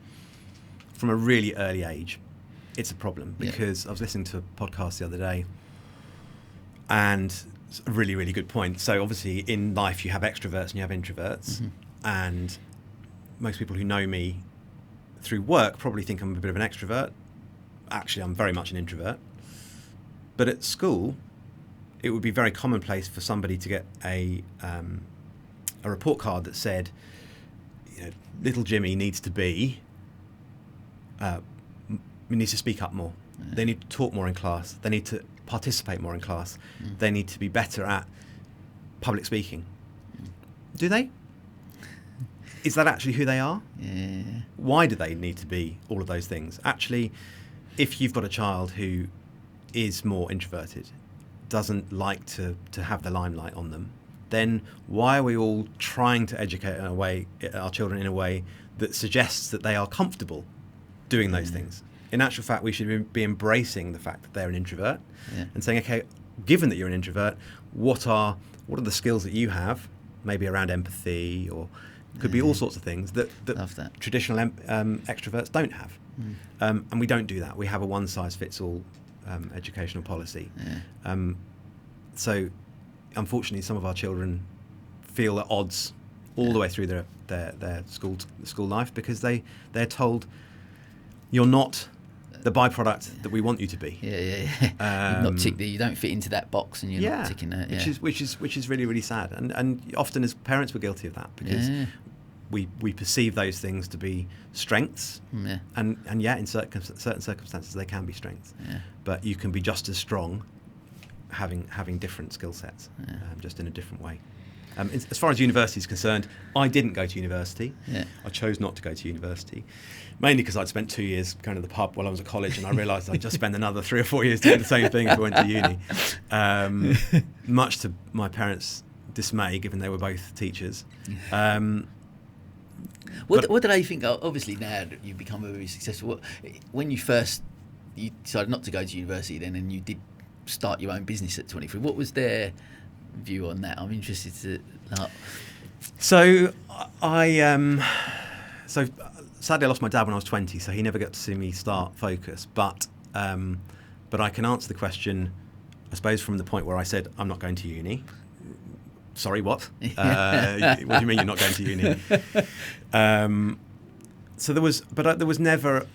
From a really early age, it's a problem, because I was listening to a podcast the other day, and it's a really, really good point. So obviously in life you have extroverts and you have introverts, and most people who know me through work probably think I'm a bit of an extrovert. Actually, I'm very much an introvert. But at school, it would be very commonplace for somebody to get a report card that said, little Jimmy needs to speak up more. They need to talk more in class. They need to participate more in class. They need to be better at public speaking. Do they? Is that actually who they are? Yeah. Why do they need to be all of those things? Actually, if you've got a child who is more introverted, doesn't like to have the limelight on them, then why are we all trying to educate our children in a way that suggests that they are comfortable doing those things? In actual fact, we should be embracing the fact that they're an introvert and saying, okay, given that you're an introvert, what are the skills that you have, maybe around empathy, or could be all sorts of things that traditional extroverts don't have. And we don't do that. We have a one-size-fits-all educational policy. So unfortunately, some of our children feel at odds all the way through their school life, because they're told, you're not the byproduct that we want you to be. You don't fit into that box, and you're not ticking that. Which is really, really sad. And often as parents, we're guilty of that, because we perceive those things to be strengths, and in certain circumstances they can be strengths. But you can be just as strong having different skill sets, just in a different way. As far as university is concerned, I didn't go to university. I chose not to go to university, mainly because I'd spent 2 years going to the pub while I was at college, and I realised I'd just spend another 3 or 4 years doing the same thing if I went to uni, much to my parents' dismay, given they were both teachers. What do they think? Obviously, now that you've become very successful, when you decided not to go to university then, and you did start your own business at 23, what was their view on that? I'm interested to. So sadly I lost my dad when I was 20, so he never got to see me start Focus. But I can answer the question, I suppose, from the point where I said I'm not going to uni. Sorry, what? What do you mean you're not going to uni? So there was never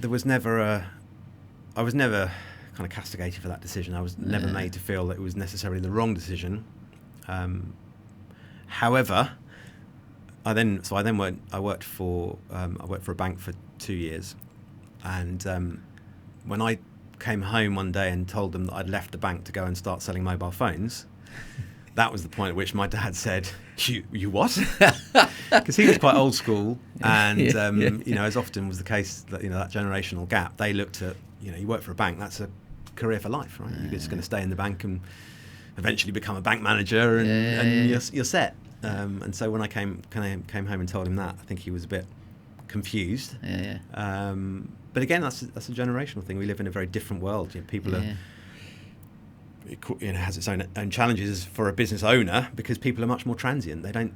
I was never kind of castigated for that decision. I was never made to feel that it was necessarily the wrong decision. However, I worked for a bank for 2 years, and when I came home one day and told them that I'd left the bank to go and start selling mobile phones, that was the point at which my dad said, "You what?" Because he was quite old school, and as often was the case, that that generational gap. They looked at, you work for a bank, that's a career for life, right? You're just going to stay in the bank and eventually become a bank manager, and you're set. And so when I came home and told him that, I think he was a bit confused. But again, that's a generational thing. We live in a very different world. People are. It has its own challenges for a business owner, because people are much more transient. They don't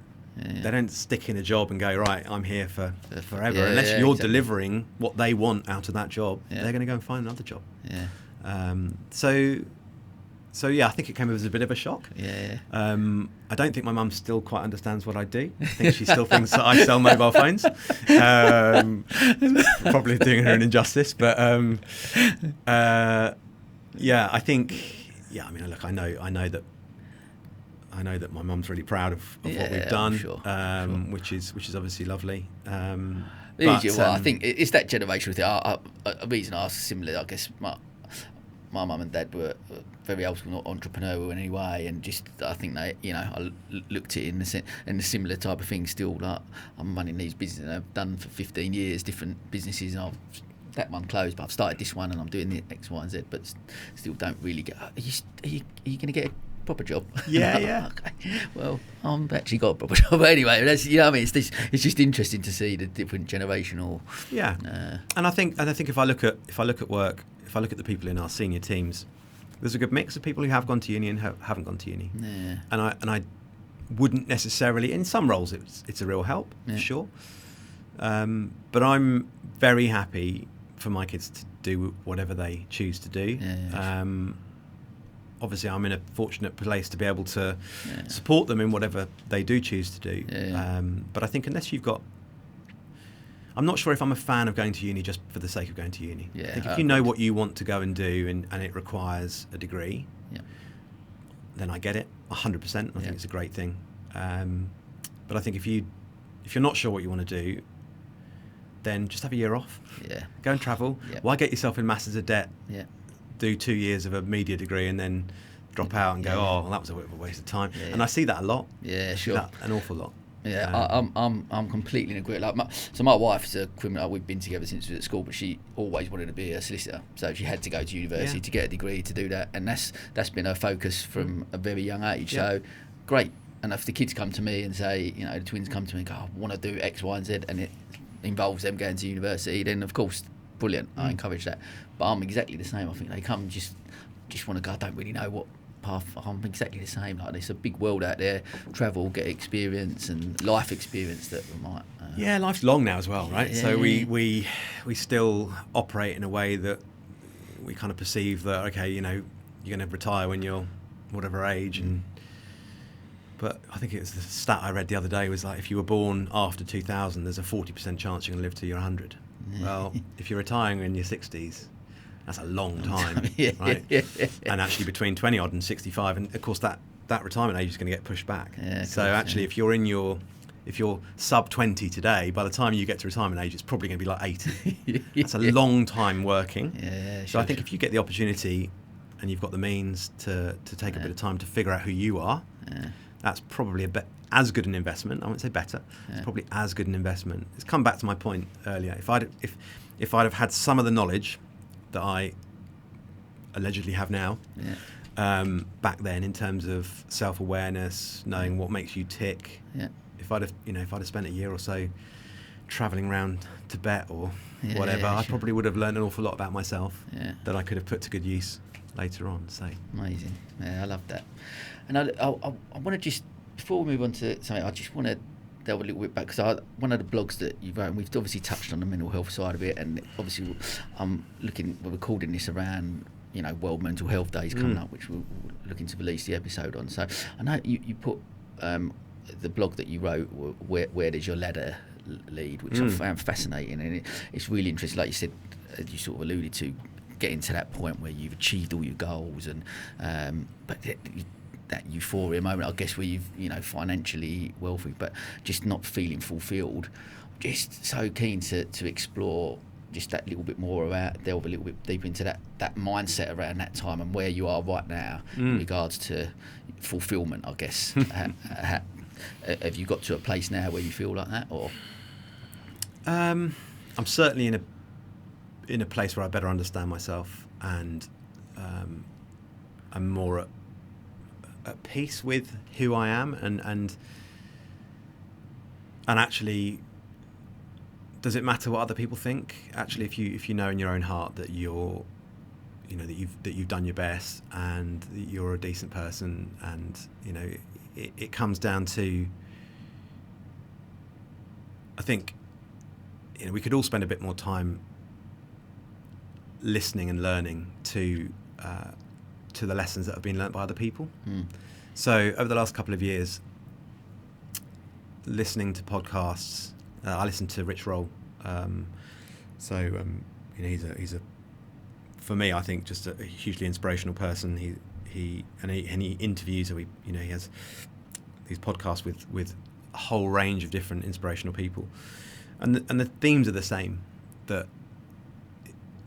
stick in a job and go, right, I'm here for forever. Unless you're delivering what they want out of that job, they're going to go and find another job. So I think it came as a bit of a shock. I don't think my mum still quite understands what I do. I think she still thinks that I sell mobile phones. Probably doing her an injustice, but I think. Yeah, I mean, look, I know that my mum's really proud of what we've done, sure. Which is obviously lovely. I think it's that generational thing. A reason I ask similar, I guess my mum and dad were very old school, not entrepreneurial in any way, and just I think they, I looked at it in a similar type of thing. Still, like, I'm running these businesses I've done for 15 years, different businesses, and that one closed, but I've started this one and I'm doing the X, Y, and Z, but still don't really get. Are you going to get a proper job? Yeah. Okay. Well, I've actually got a proper job. But anyway, that's, what I mean. It's just interesting to see the different generational. Yeah. And I think if I look at work, if I look at the people in our senior teams, there's a good mix of people who have gone to uni and haven't gone to uni. Yeah. And I wouldn't necessarily, in some roles it's a real help, for sure. But I'm very happy for my kids to do whatever they choose to do. Obviously, I'm in a fortunate place to be able to support them in whatever they do choose to do. But I think unless you've got... I'm not sure if I'm a fan of going to uni just for the sake of going to uni. I think if you know what you want to go and do and it requires a degree, then I get it 100%. I think it's a great thing. But I think if you're not sure what you want to do, then just have a year off. Go and travel. Why get yourself in masses of debt? Do 2 years of a media degree and then drop out and go, oh, well, that was a bit of a waste of time. And I see that a lot. Sure. An awful lot. I'm completely in agreement. So my wife's a criminal. We've been together since we were at school, but she always wanted to be a solicitor. So she had to go to university to get a degree to do that, and that's been her focus from a very young age. So great. And if the kids come to me and say, the twins come to me and go, I want to do X, Y, and Z, and it involves them going to university, then of course, brilliant. I encourage that. But I'm exactly the same. I think they come just want to go. I don't really know what path. I'm exactly the same. Like, there's a big world out there. Travel, get experience and life experience that we might. Life's long now as well, right? So we still operate in a way that we kind of perceive that, okay, you're going to retire when you're whatever age, but I think it was the stat I read the other day was like, if you were born after 2000, there's a 40% chance you're going to live till you're 100. Well, if you're retiring in your 60s, that's a long time, right? And actually between 20 odd and 65, and of course that retirement age is going to get pushed back. So actually, if you're sub 20 today, by the time you get to retirement age, it's probably going to be like 80. That's a long time working. So I think if you get the opportunity and you've got the means to take a bit of time to figure out who you are, that's probably as good an investment. I won't say better. It's probably as good an investment. It's come back to my point earlier. If I'd have had some of the knowledge that I allegedly have now, back then, in terms of self-awareness, knowing what makes you tick. If I'd have spent a year or so travelling around Tibet or Yeah, whatever, yeah, I sure. probably would have learned an awful lot about myself Yeah. that I could have put to good use later on. So Amazing. Yeah, I love that. And I want to just, before we move on to something, I just want to delve a little bit back, because one of the blogs that you've written, we've obviously touched on the mental health side of it, and obviously we're recording this around, World Mental Health Days coming up, which we're looking to release the episode on. So I know you put the blog that you wrote, where does your ladder lead, which I found fascinating, and it's really interesting. Like you said, you sort of alluded to, getting to that point where you've achieved all your goals, and but that euphoria moment, I guess, where you've financially wealthy, but just not feeling fulfilled. Just so keen to explore just that little bit more about, delve a little bit deeper into that mindset around that time and where you are right now in regards to fulfillment, I guess. Have you got to a place now where you feel like that, or? I'm certainly in a place where I better understand myself, and I'm more at peace with who I am, and actually, does it matter what other people think? Actually, if you know in your own heart that that you've done your best and that you're a decent person, and it comes down to, I think, we could all spend a bit more time listening and learning to the lessons that have been learnt by other people. So over the last couple of years, listening to podcasts, I listened to Rich Roll. He's a for me, I think, just a hugely inspirational person. He interviews, he has these podcasts with a whole range of different inspirational people, and the themes are the same. That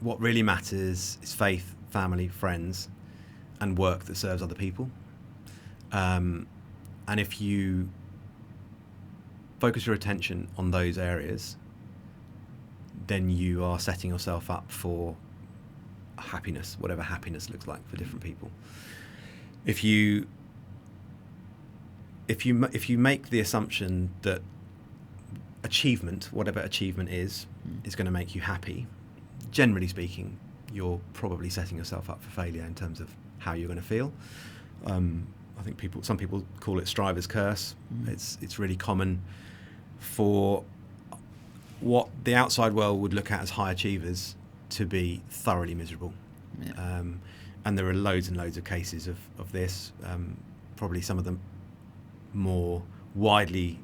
what really matters is faith, family, friends, and work that serves other people. And if you focus your attention on those areas, then you are setting yourself up for happiness, whatever happiness looks like for different people. If you make the assumption that achievement, whatever achievement is going to make you happy, generally speaking, you're probably setting yourself up for failure in terms of how you're going to feel. I think some people call it striver's curse. It's really common for what the outside world would look at as high achievers to be thoroughly miserable. Yeah. And there are loads and loads of cases of this. Probably some of them more widely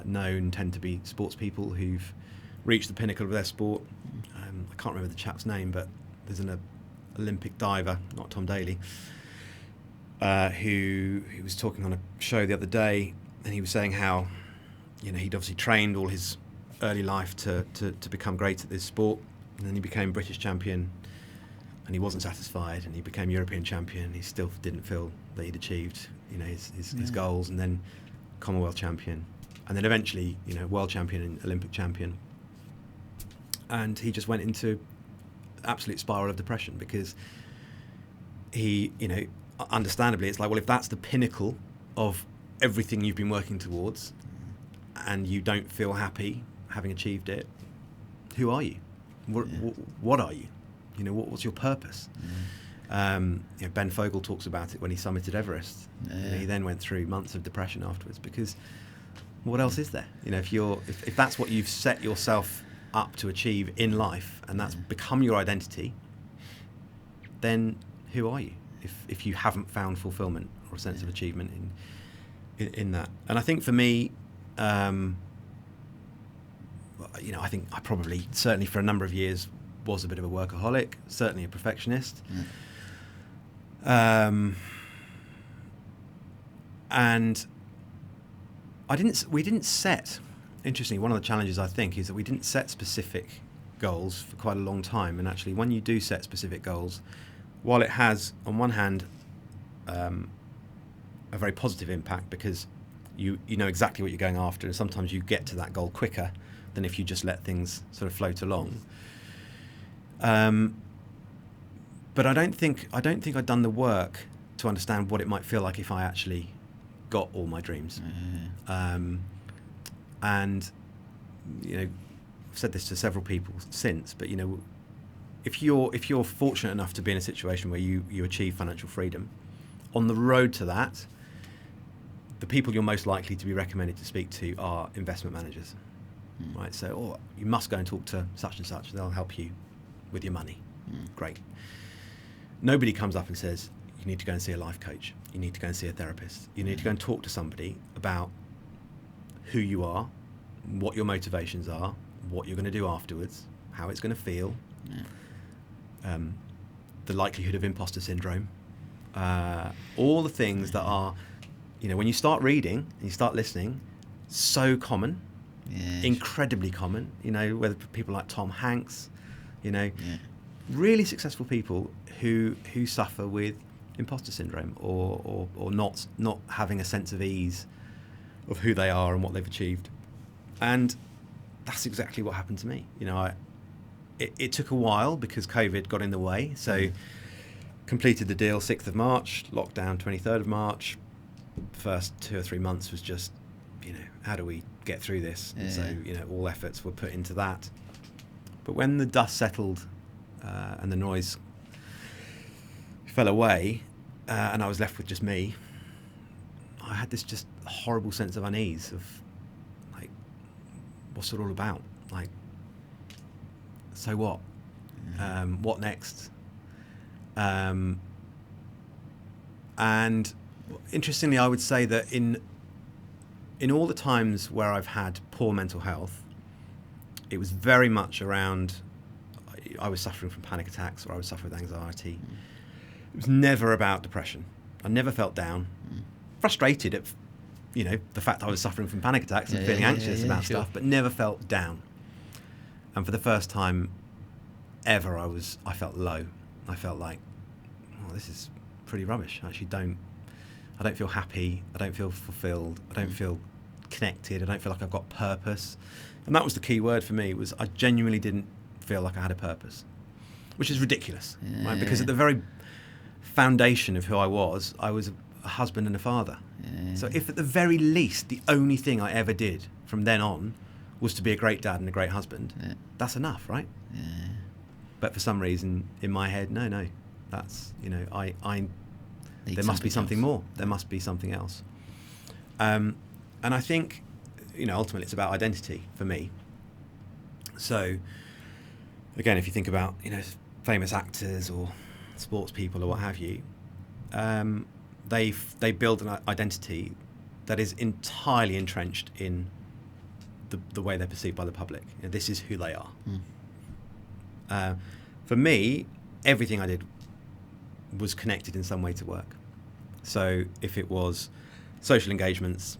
known tend to be sports people who've reached the pinnacle of their sport. I can't remember the chap's name, but there's an Olympic diver, not Tom Daley, who was talking on a show the other day, and he was saying how he'd obviously trained all his early life to become great at this sport, and then he became British champion, and he wasn't satisfied, and he became European champion, and he still didn't feel that he'd achieved his goals, and then Commonwealth champion, and then eventually world champion and Olympic champion. And he just went into absolute spiral of depression because he, understandably, it's like, well, if that's the pinnacle of everything you've been working towards and you don't feel happy having achieved it, who are you? What are you? What's your purpose? Ben Fogle talks about it when he summited Everest. He then went through months of depression afterwards because what else is there? If that's what you've set yourself up to achieve in life, and that's become your identity, then who are you if you haven't found fulfillment or a sense of achievement in that? And I think for me, I think I probably, certainly for a number of years, was a bit of a workaholic, certainly a perfectionist. And we didn't set, interestingly, one of the challenges I think is that we didn't set specific goals for quite a long time. And actually, when you do set specific goals, while it has, on one hand, a very positive impact because you know exactly what you're going after, and sometimes you get to that goal quicker than if you just let things sort of float along. But I don't think I'd done the work to understand what it might feel like if I actually got all my dreams. And said this to several people since, but if you're fortunate enough to be in a situation where you achieve financial freedom, on the road to that, the people you're most likely to be recommended to speak to are investment managers, right? So, you must go and talk to such and such. They'll help you with your money. Great. Nobody comes up and says, you need to go and see a life coach. You need to go and see a therapist. You need to go and talk to somebody about who you are, what your motivations are, what you're going to do afterwards, how it's going to feel, the likelihood of imposter syndrome, all the things that are, when you start reading and you start listening, so common, incredibly common, whether people like Tom Hanks, really successful people who suffer with imposter syndrome or not having a sense of ease of who they are and what they've achieved. And that's exactly what happened to me. It took a while because COVID got in the way. So completed the deal 6th of March, lockdown 23rd of March. First 2 or 3 months was just, how do we get through this? And so, all efforts were put into that. But when the dust settled and the noise fell away and I was left with just me, I had this just horrible sense of unease of, like, what's it all about? Like, so what? What next? And interestingly, I would say that in all the times where I've had poor mental health, it was very much around, I was suffering from panic attacks or I was suffering with anxiety. It was never about depression. I never felt down. Frustrated at, the fact that I was suffering from panic attacks and feeling anxious about stuff, but never felt down. And for the first time ever, I felt low. I felt like, this is pretty rubbish. I actually I don't feel happy. I don't feel fulfilled. I don't feel connected. I don't feel like I've got purpose. And that was the key word for me, was I genuinely didn't feel like I had a purpose, which is ridiculous, right? Because at the very foundation of who I was a husband and a father. So if at the very least the only thing I ever did from then on was to be a great dad and a great husband, that's enough, right? But for some reason in my head, no, that's, there must be something more. There must be something else. And I think, ultimately it's about identity for me. So again, if you think about, famous actors or sports people or what have you, they build an identity that is entirely entrenched in the way they're perceived by the public. This is who they are. For me, everything I did was connected in some way to work. So if it was social engagements,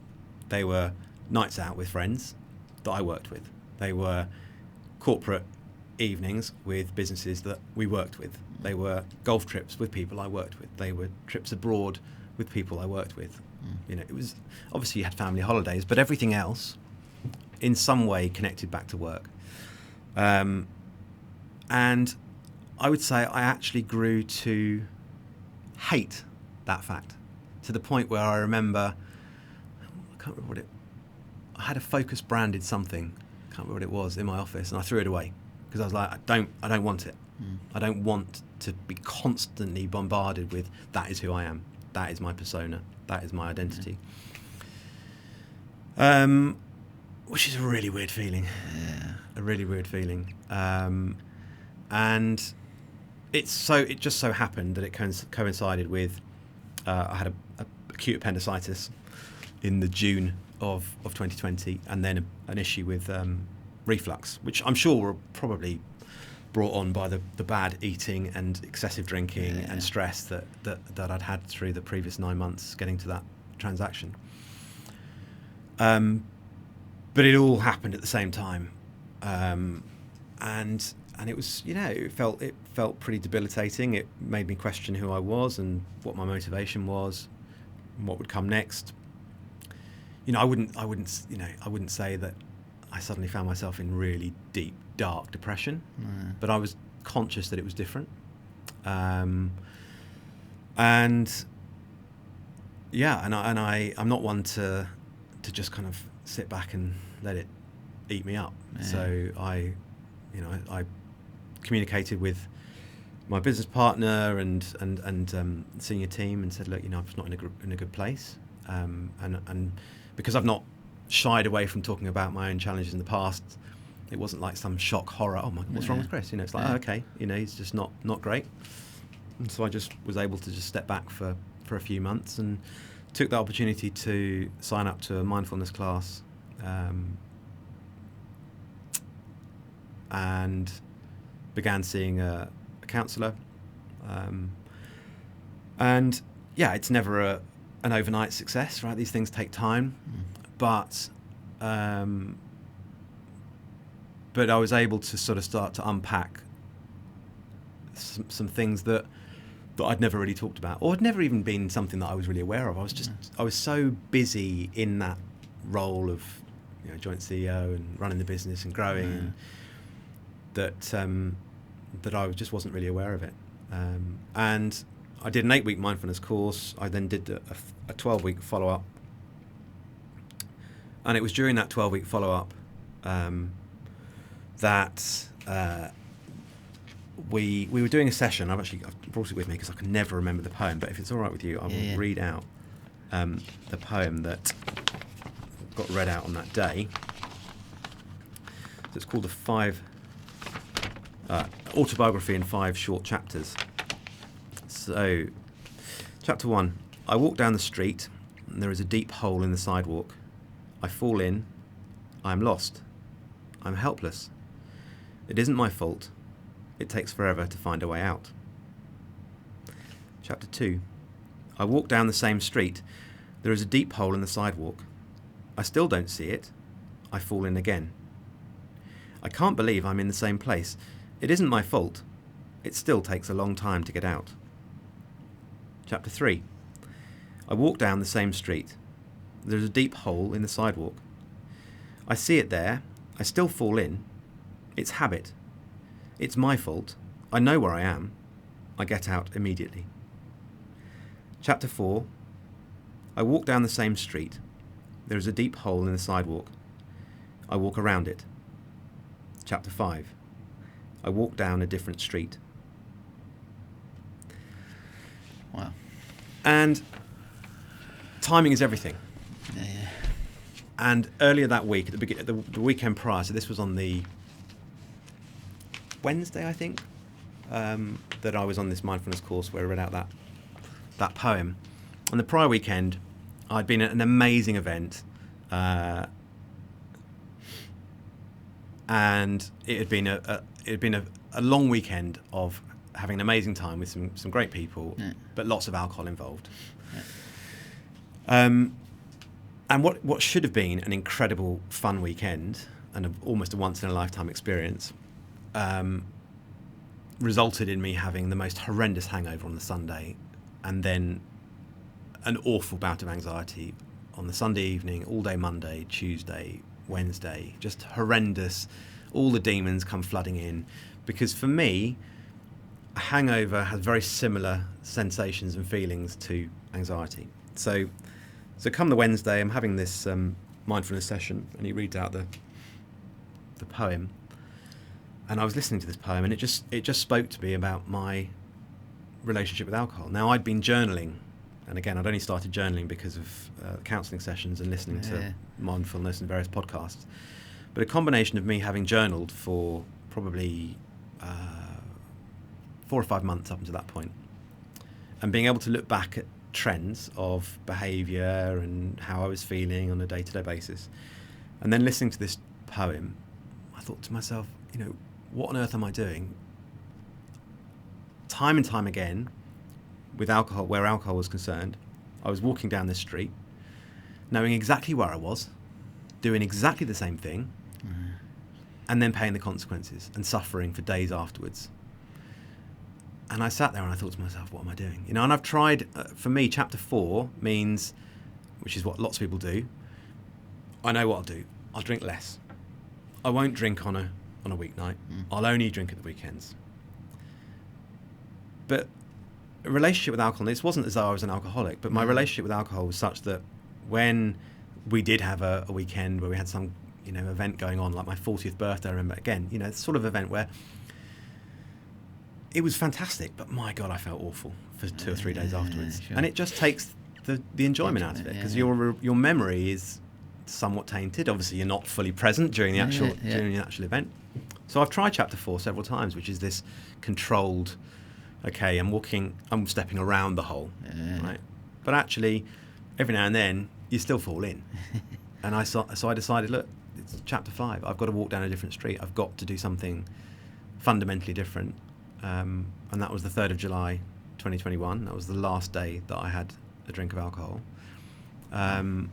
they were nights out with friends that I worked with. They were corporate evenings with businesses that we worked with. They were golf trips with people I worked with. They were trips abroad with people I worked with. It was, obviously you had family holidays, but everything else in some way connected back to work. And I would say I actually grew to hate that fact, to the point where I remember, I can't remember I had a Focus branded something, I can't remember what it was, in my office, and I threw it away because I was like, I don't want it. I don't want to be constantly bombarded with, that is who I am, that is my persona, that is my identity. Which is a really weird feeling. A really weird feeling. And it just so happened that it coincided with I had a acute appendicitis in the June of 2020, and then an issue with reflux, which I'm sure were probably brought on by the bad eating and excessive drinking and stress that I'd had through the previous 9 months getting to that transaction. But it all happened at the same time, and it was, it felt pretty debilitating. It made me question who I was and what my motivation was, and what would come next. I wouldn't say that I suddenly found myself in really deep, dark depression, but I was conscious that it was different. I'm not one to just kind of sit back and let it eat me up. Yeah. So I communicated with my business partner and senior team and said, look, I'm just not in a good place, and because I've not shied away from talking about my own challenges in the past, it wasn't like some shock horror. Oh my God, what's wrong with Chris? It's like, oh, okay, he's just not great. And so I just was able to just step back for a few months and took the opportunity to sign up to a mindfulness class, and began seeing a counsellor. And yeah, it's never an overnight success, right? These things take time, but I was able to sort of start to unpack some things that I'd never really talked about, or had never even been something that I was really aware of. I was so busy in that role of joint CEO and running the business and growing, and that I just wasn't really aware of it. And I did an 8-week mindfulness course. I then did a 12-week follow-up, and it was during that 12-week follow-up that we were doing a session. I've brought it with me because I can never remember the poem, but if it's all right with you, I will read out the poem that got read out on that day. So it's called Autobiography in 5 Short Chapters. So, chapter 1. I walk down the street, and there is a deep hole in the sidewalk. I fall in. I am lost. I'm helpless. It isn't my fault. It takes forever to find a way out. Chapter 2. I walk down the same street. There is a deep hole in the sidewalk. I still don't see it. I fall in again. I can't believe I'm in the same place. It isn't my fault. It still takes a long time to get out. Chapter 3. I walk down the same street. There is a deep hole in the sidewalk. I see it there. I still fall in. It's habit. It's my fault. I know where I am. I get out immediately. Chapter 4. I walk down the same street. There is a deep hole in the sidewalk. I walk around it. Chapter 5. I walk down a different street. Wow. And timing is everything. Yeah. And earlier that week, at the weekend prior, so this was on the Wednesday, I think, that I was on this mindfulness course where I read out that poem. On the prior weekend, I'd been at an amazing event, and it had been a long weekend of having an amazing time with some great people, but lots of alcohol involved. And what should have been an incredible fun weekend and almost a once in a lifetime experience resulted in me having the most horrendous hangover on the Sunday, and then an awful bout of anxiety on the Sunday evening, all day Monday, Tuesday, Wednesday, just horrendous. All the demons come flooding in, because for me, a hangover has very similar sensations and feelings to anxiety. So come the Wednesday, I'm having this mindfulness session, and he reads out the poem, and I was listening to this poem, and it just spoke to me about my relationship with alcohol. Now, I'd been journaling, and again, I'd only started journaling because of counselling sessions and listening to mindfulness and various podcasts. But a combination of me having journaled for probably 4 or 5 months up until that point, and being able to look back at trends of behaviour and how I was feeling on a day-to-day basis, and then listening to this poem, I thought to myself, what on earth am I doing? Time and time again, with alcohol, where alcohol was concerned, I was walking down this street, knowing exactly where I was, doing exactly the same thing, and then paying the consequences and suffering for days afterwards. And I sat there and I thought to myself, what am I doing? And I've tried, for me, chapter 4 means, which is what lots of people do, I know what I'll do. I'll drink less. I won't drink on a weeknight. I'll only drink at the weekends. But a relationship with alcohol, this wasn't as though I was an alcoholic, but my relationship with alcohol was such that when we did have a weekend where we had some event going on, like my 40th birthday. I remember, again, it's sort of event where it was fantastic, but my God, I felt awful for 2 or 3 days afterwards. Sure. And it just takes the enjoyment out of it, because your memory is somewhat tainted. Obviously, you're not fully present during the actual event. So I've tried chapter 4 several times, which is this controlled, okay, I'm stepping around the hole, right? But actually, every now and then, you still fall in. And so I decided, look, it's chapter 5. I've got to walk down a different street. I've got to do something fundamentally different. And that was the 3rd of July, 2021. That was the last day that I had a drink of alcohol. And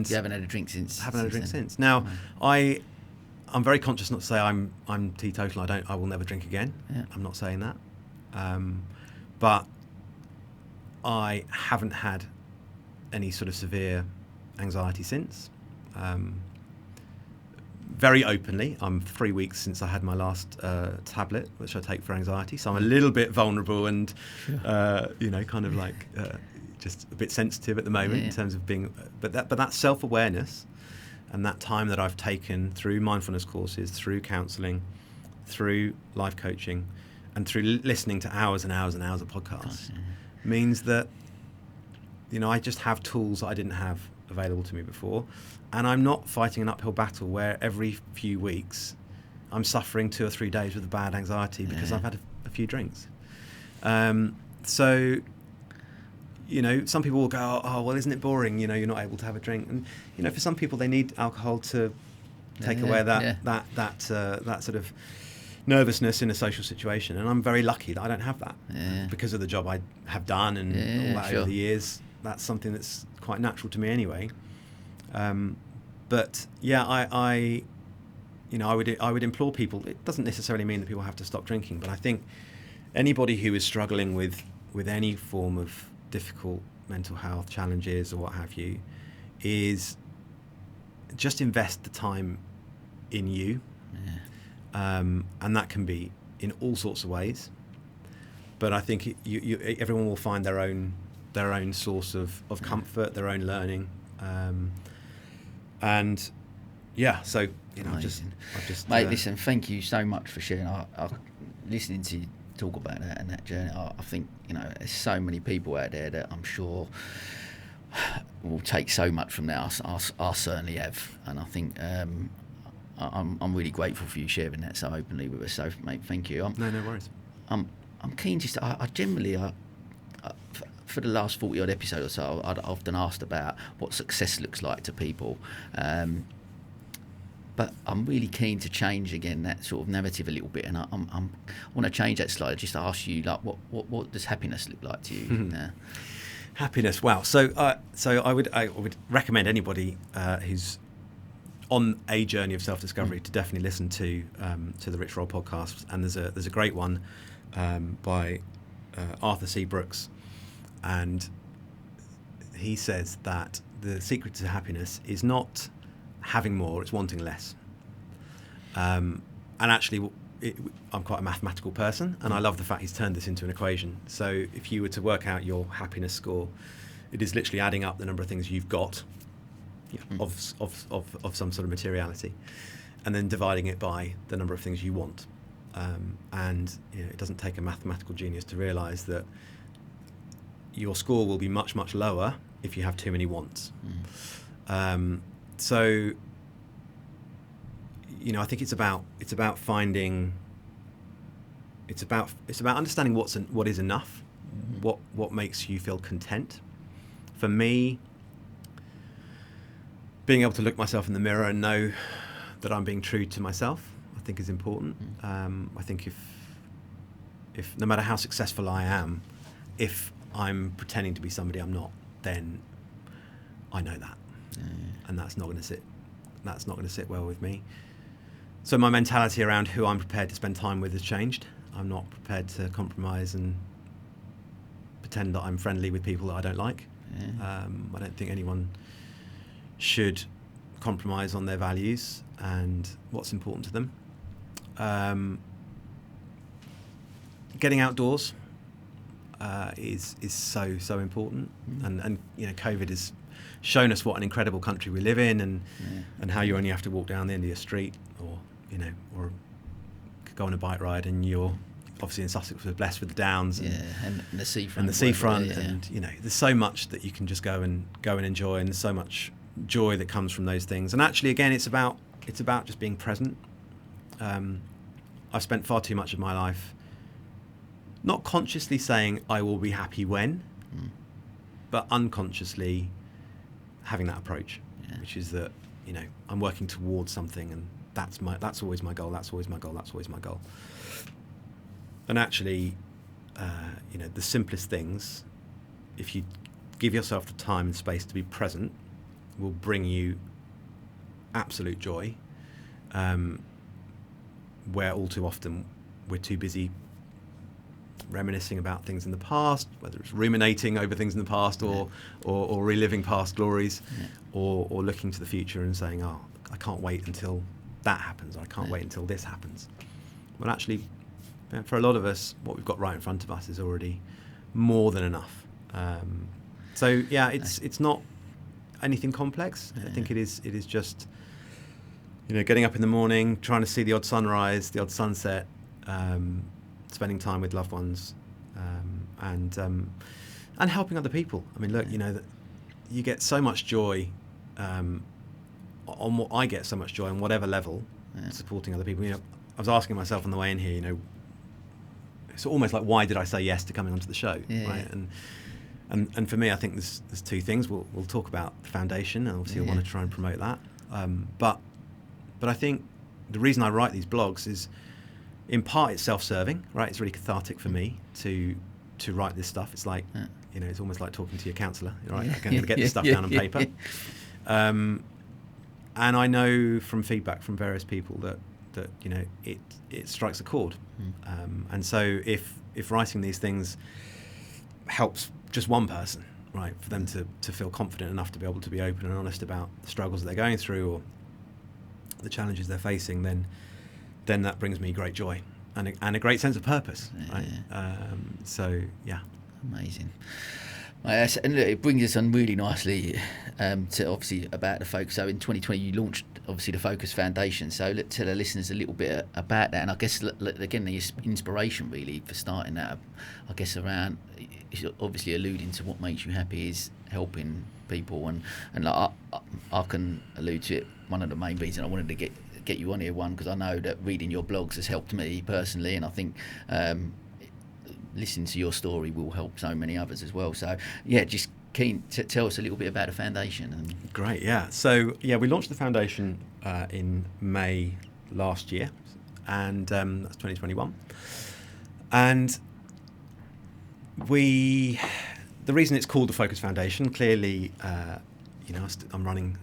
you haven't had a drink since? Haven't had a drink since. Now, I'm very conscious not to say I'm teetotal. I will never drink again. Yeah. I'm not saying that. But I haven't had any sort of severe anxiety since. Very openly, I'm 3 weeks since I had my last tablet, which I take for anxiety. So I'm a little bit vulnerable and, kind of like just a bit sensitive at the moment in terms of being. But that self-awareness and that time that I've taken through mindfulness courses, through counselling, through life coaching, and through listening to hours and hours and hours of podcasts, means that I just have tools that I didn't have available to me before. And I'm not fighting an uphill battle where every few weeks I'm suffering 2 or 3 days with a bad anxiety because I've had a few drinks. So, some people will go, oh, well, isn't it boring? You're not able to have a drink. And, for some people, they need alcohol to take away that sort of nervousness in a social situation. And I'm very lucky that I don't have that because of the job I have done and all that over the years. That's something that's quite natural to me anyway. But I would implore people. It doesn't necessarily mean that people have to stop drinking, but I think anybody who is struggling with any form of difficult mental health challenges or what have you, is just invest the time in you, and that can be in all sorts of ways. But I think everyone will find their own source of comfort, their own learning. So I've just mate, listen, thank you so much for sharing. Listening to you talk about that and that journey, I think there's so many people out there that I'm sure will take so much from that. I certainly have, and I think I'm really grateful for you sharing that so openly with us. So, mate, thank you. No worries. I'm keen just. I generally for the last 40 odd episodes or so, I'd often asked about what success looks like to people. But I'm really keen to change again that sort of narrative a little bit, and I want to change that slightly. Just to ask you, like, what does happiness look like to you? Happiness. Wow. So I would recommend anybody who's on a journey of self-discovery to definitely listen to the Rich Roll podcast. And there's a great one by Arthur C. Brooks, and he says that the secret to happiness is not having more, it's wanting less. And actually, I'm quite a mathematical person, and I love the fact he's turned this into an equation. So if you were to work out your happiness score, it is literally adding up the number of things you've got of some sort of materiality, and then dividing it by the number of things you want. And it doesn't take a mathematical genius to realise that your score will be much, much lower if you have too many wants. So, I think it's about finding. It's about understanding what is enough, what makes you feel content. For me, being able to look myself in the mirror and know that I'm being true to myself, I think is important. I think if no matter how successful I am, if I'm pretending to be somebody I'm not, then I know that, and that's not going to sit. That's not going to sit well with me. So my mentality around who I'm prepared to spend time with has changed. I'm not prepared to compromise and pretend that I'm friendly with people that I don't like. I don't think anyone should compromise on their values and what's important to them. Getting outdoors is so important, and COVID has shown us what an incredible country we live in, and how you only have to walk down the end of your street, or go on a bike ride, and you're obviously in Sussex, we're blessed with the Downs and the seafront, and there's so much that you can just go and enjoy, and there's so much joy that comes from those things. And actually, again, it's about just being present. I've spent far too much of my life not consciously saying I will be happy when, but unconsciously having that approach, which is that I'm working towards something, and that's always my goal. That's always my goal. That's always my goal. And actually, the simplest things, if you give yourself the time and space to be present, will bring you absolute joy, where all too often we're too busy reminiscing about things in the past, whether it's ruminating over things in the past, or reliving past glories, or looking to the future and saying, oh, I can't wait until that happens, or I can't wait until this happens. Well, actually, for a lot of us, what we've got right in front of us is already more than enough. So it's not anything complex. I think it is just getting up in the morning, trying to see the odd sunrise, the odd sunset, spending time with loved ones, and helping other people. I mean, look, that you get so much joy on what I get so much joy on whatever level, supporting other people. I was asking myself on the way in here, it's almost like, why did I say yes to coming onto the show, right? And for me, I think there's two things. We'll talk about the foundation, and obviously I want to try and promote that. But I think the reason I write these blogs is, in part, it's self-serving, right? It's really cathartic for me to write this stuff. It's like, it's almost like talking to your counsellor, right? I'm going to get this stuff down on paper. And I know from feedback from various people that it strikes a chord. And so if writing these things helps just one person, right, for them to feel confident enough to be able to be open and honest about the struggles that they're going through or the challenges they're facing, then that brings me great joy and a great sense of purpose, right? Amazing. And it brings us on really nicely to obviously about the Focus. So in 2020 you launched obviously the Focus Foundation. So let's tell the listeners a little bit about that, and I guess again the inspiration really for starting that, I guess around, obviously alluding to what makes you happy is helping people, and like I can allude to it. One of the main reasons I wanted to get you on here, because I know that reading your blogs has helped me personally, and I think listening to your story will help so many others as well. So just keen to tell us a little bit about the foundation. Great. So we launched the foundation in May last year, and that's 2021. And the reason it's called the Focus Foundation, clearly, I'm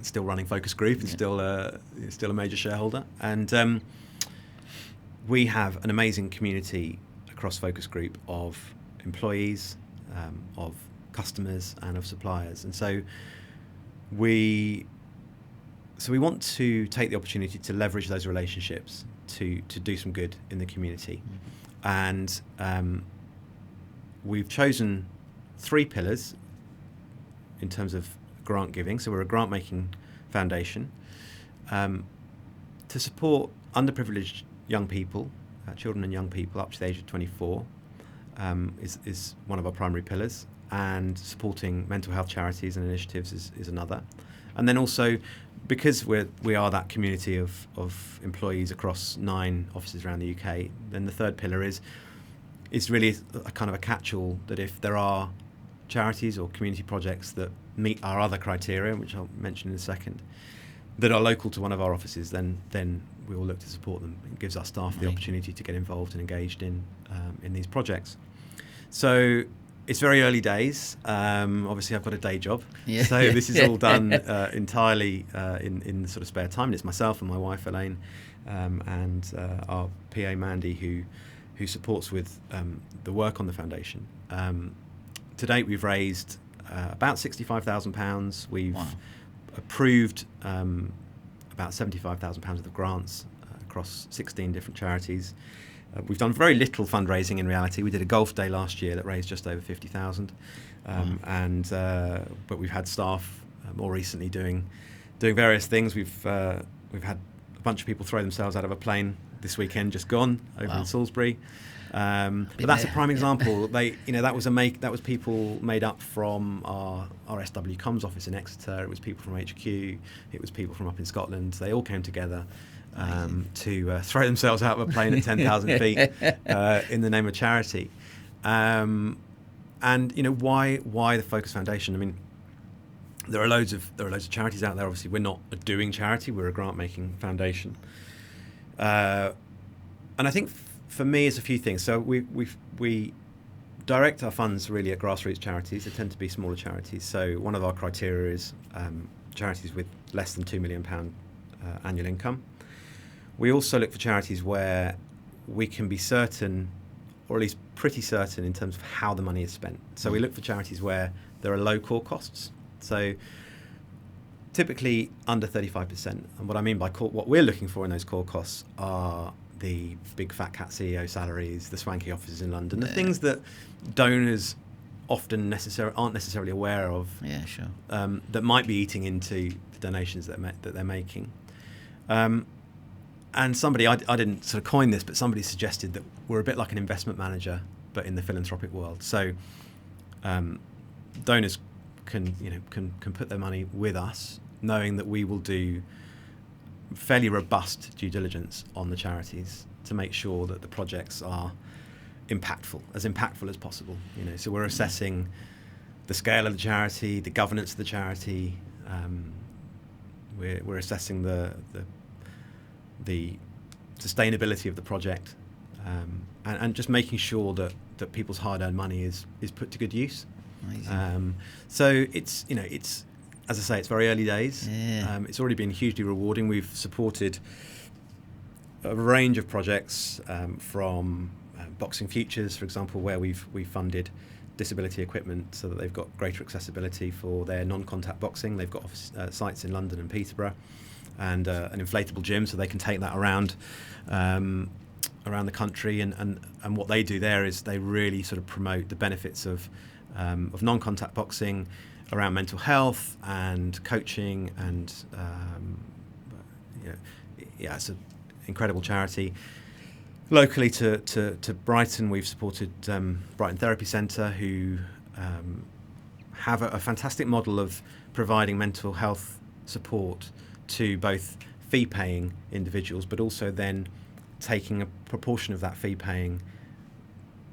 still running Focus Group, and still a major shareholder, and we have an amazing community across Focus Group of employees, of customers, and of suppliers. And so we want to take the opportunity to leverage those relationships to do some good in the community. And we've chosen 3 pillars in terms of grant giving. So we're a grant making foundation to support underprivileged young people, children and young people up to the age of 24, is one of our primary pillars, and supporting mental health charities and initiatives is another. And then also, because we are that community of employees across 9 offices around the UK, then the third pillar is really a kind of a catch-all, that if there are charities or community projects that meet our other criteria, which I'll mention in a second, that are local to one of our offices, then we will look to support them. It gives our staff the opportunity to get involved and engaged in these projects. So it's very early days. Obviously, I've got a day job, so this is all done entirely in the sort of spare time. And it's myself and my wife Elaine, and our PA Mandy, who supports with the work on the foundation. To date, we've raised about £65,000. We've approved about £75,000 of grants across 16 different charities. We've done very little fundraising in reality. We did a golf day last year that raised just over 50,000, but we've had staff more recently doing various things. We've had a bunch of people throw themselves out of a plane this weekend, just gone over in Salisbury. But that's a prime example. That was people made up from our SW Comms office in Exeter. It was people from HQ. It was people from up in Scotland. They all came together to throw themselves out of a plane at 10,000 feet in the name of charity. And why the Focus Foundation? I mean, there are loads of charities out there. Obviously, we're not a doing charity. We're a grant-making foundation. And I think for me, it's a few things. So we direct our funds really at grassroots charities. They tend to be smaller charities. So one of our criteria is charities with less than £2 million annual income. We also look for charities where we can be certain, or at least pretty certain, in terms of how the money is spent. So we look for charities where there are low core costs. So typically under 35%. And what I mean by what we're looking for in those core costs are the big fat cat CEO salaries, the swanky offices in London, the things that donors often aren't necessarily aware of. Yeah, sure. That might be eating into the donations that they're making. And somebody, I didn't sort of coin this, but somebody suggested that we're a bit like an investment manager, but in the philanthropic world. So donors can put their money with us, knowing that we will do fairly robust due diligence on the charities to make sure that the projects are impactful as possible. So we're assessing the scale of the charity, the governance of the charity. We're assessing the sustainability of the project, and just making sure that people's hard-earned money is put to good use. So it's as I say, it's very early days. It's already been hugely rewarding. We've supported a range of projects, from Boxing Futures, for example, where we've funded disability equipment so that they've got greater accessibility for their non-contact boxing. They've got sites in London and Peterborough, and an inflatable gym, so they can take that around the country. And what they do there is they really sort of promote the benefits of non-contact boxing around mental health and coaching, and it's an incredible charity. Locally to Brighton, we've supported Brighton Therapy Centre, who have a fantastic model of providing mental health support to both fee-paying individuals, but also then taking a proportion of that fee-paying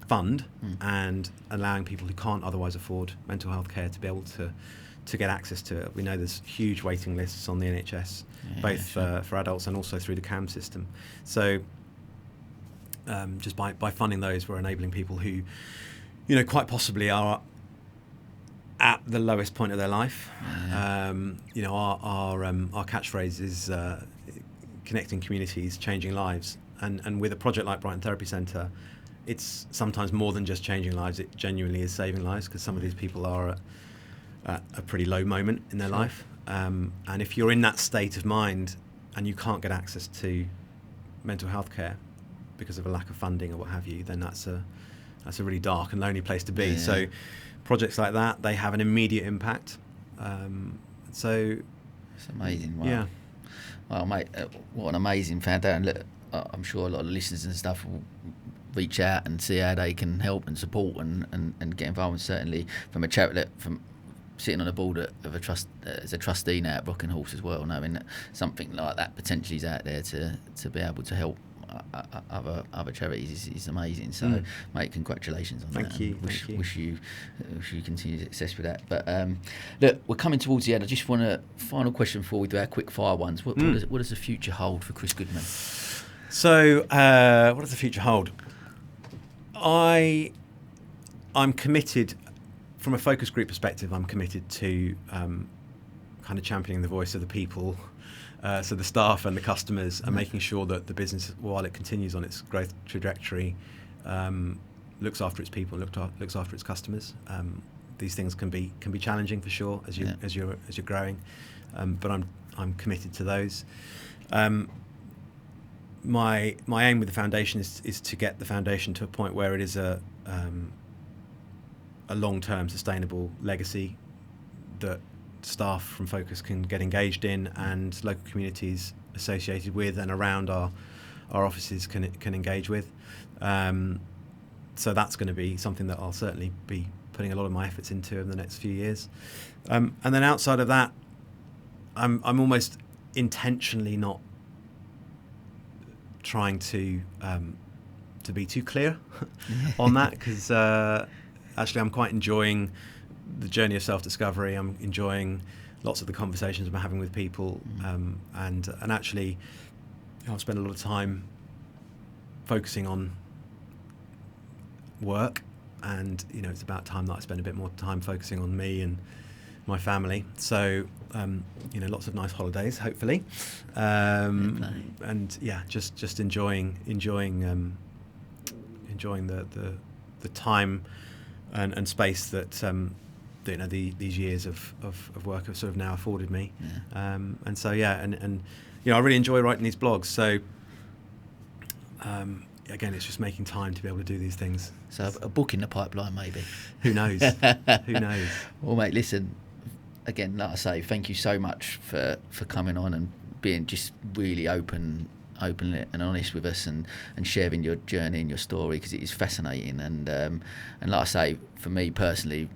fund and allowing people who can't otherwise afford mental health care to be able to get access to it. We know there's huge waiting lists on the NHS, for adults and also through the CAM system. So just by funding those, we're enabling people who, quite possibly are at the lowest point of their life. Our catchphrase is connecting communities, changing lives. And with a project like Brighton Therapy Centre, it's sometimes more than just changing lives. It genuinely is saving lives, because some of these people are at a pretty low moment in their life. And if you're in that state of mind and you can't get access to mental health care because of a lack of funding or what have you, then that's a really dark and lonely place to be. Yeah. So projects like that, they have an immediate impact. So it's amazing. Wow. Yeah. Well, mate, what an amazing foundation. Look, I'm sure a lot of listeners and stuff will reach out and see how they can help and support and get involved. And certainly from a charity, from sitting on a board of a trust as a trustee now at Rock and Horse as well, knowing that something like that potentially is out there to be able to help other charities is amazing. So, mate, congratulations on that. Thank you. Wish you continue success with that. But look, we're coming towards the end. I just want a final question before we do our quick fire ones. What does the future hold for Chris Goodman? So, what does the future hold? I'm committed, from a focus group perspective, I'm committed to kind of championing the voice of the people, so the staff and the customers, and making sure that the business, while it continues on its growth trajectory, looks after its people, looks after its customers. These things can be challenging for sure as you're growing, but I'm committed to those. My aim with the foundation is to get the foundation to a point where it is a long-term sustainable legacy that staff from Focus can get engaged in, and local communities associated with and around our offices can engage with. So that's going to be something that I'll certainly be putting a lot of my efforts into over the next few years. And then outside of that, I'm almost intentionally not trying to be too clear on that, because actually I'm quite enjoying the journey of self-discovery. I'm enjoying lots of the conversations I'm having with people, and actually I've spent a lot of time focusing on work, and it's about time that I spend a bit more time focusing on me and my family. So lots of nice holidays, hopefully, and just enjoying the time and space that these years of work have sort of now afforded me. And so and I really enjoy writing these blogs. So again, it's just making time to be able to do these things. So a book in the pipeline, maybe. Who knows? Who knows? Well, mate, listen, again, like I say, thank you so much for coming on and being just really open and honest with us, and sharing your journey and your story, because it is fascinating. And like I say, for me personally,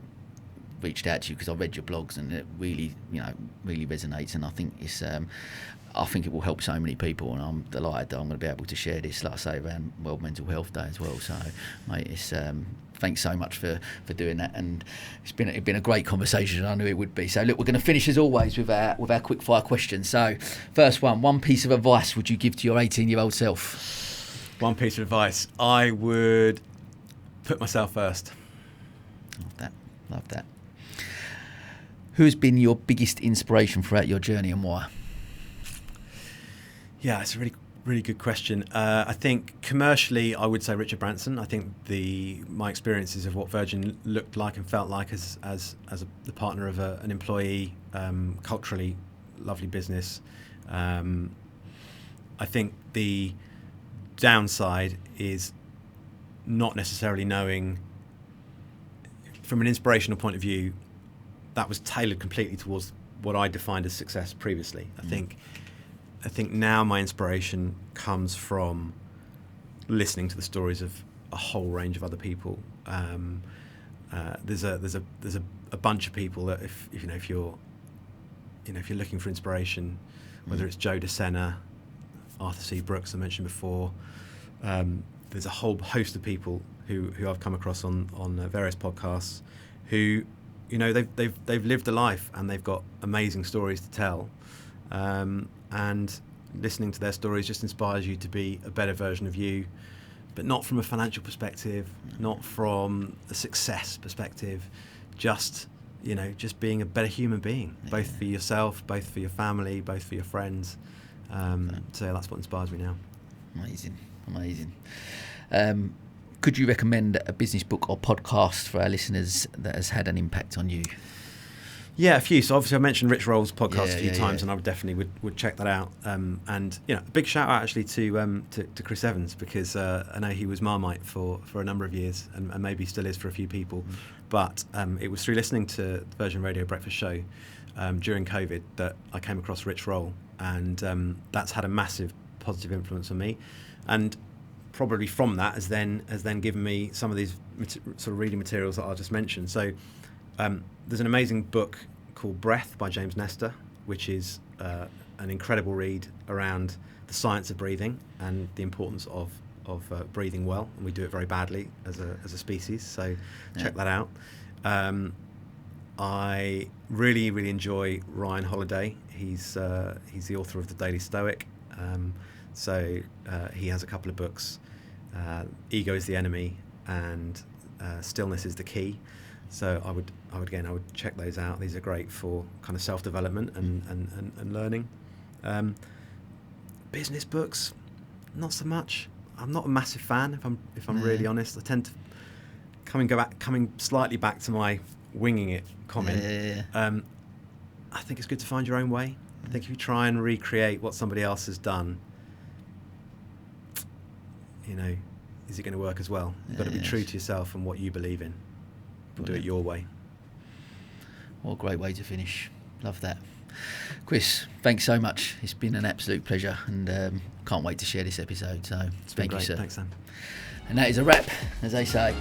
reached out to you because I read your blogs, and it really resonates, and I think it's I think it will help so many people, and I'm delighted that I'm going to be able to share this, like I say, around World Mental Health Day as well. So, mate, it's thanks so much for doing that, and it's been a great conversation. I knew it would be. So, look, we're going to finish as always with our quick fire questions. So, first one piece of advice would you give to your 18-year-old self? One piece of advice, I would put myself first. Love that. Who has been your biggest inspiration throughout your journey, and why? Yeah, it's a really, really good question. I think commercially, I would say Richard Branson. I think my experiences of what Virgin looked like and felt like as the partner of an employee, culturally lovely business. I think the downside is not necessarily knowing, from an inspirational point of view, that was tailored completely towards what I defined as success previously. I think now my inspiration comes from listening to the stories of a whole range of other people. There's a bunch of people that if you're looking for inspiration, whether it's Joe DeSena, Arthur C. Brooks I mentioned before, there's a whole host of people who I've come across on various podcasts who they've lived a life and they've got amazing stories to tell. And listening to their stories just inspires you to be a better version of you, but not from a financial perspective, not from a success perspective, just being a better human being, both for yourself, both for your family, both for your friends. So that's what inspires me now. Amazing. Could you recommend a business book or podcast for our listeners that has had an impact on you? Yeah, a few. So obviously I mentioned Rich Roll's podcast a few times, and I would definitely would check that out. And a big shout out actually to Chris Evans, because I know he was Marmite for a number of years, and maybe still is for a few people. But it was through listening to the Virgin Radio Breakfast Show during COVID that I came across Rich Roll, and that's had a massive positive influence on me. And probably from that has then given me some of these sort of reading materials that I just mentioned. So there's an amazing book called Breath by James Nestor, which is an incredible read around the science of breathing and the importance of breathing well, and we do it very badly as a species. So check that out. I really, really enjoy Ryan Holiday. He's the author of The Daily Stoic. So he has a couple of books, Ego is the Enemy and Stillness is the Key. So I would check those out. These are great for kind of self-development and learning. Business books, not so much. I'm not a massive fan, if I'm really honest. I tend to coming slightly back to my winging it comment. I think it's good to find your own way. I think if you try and recreate what somebody else has done, is it going to work as well? You've got to be true to yourself and what you believe in. And do it your way. What a great way to finish. Love that. Chris, thanks so much. It's been an absolute pleasure, and can't wait to share this episode. So It's been thank you, great. sir. Thanks, Sam. And that is a wrap, as they say.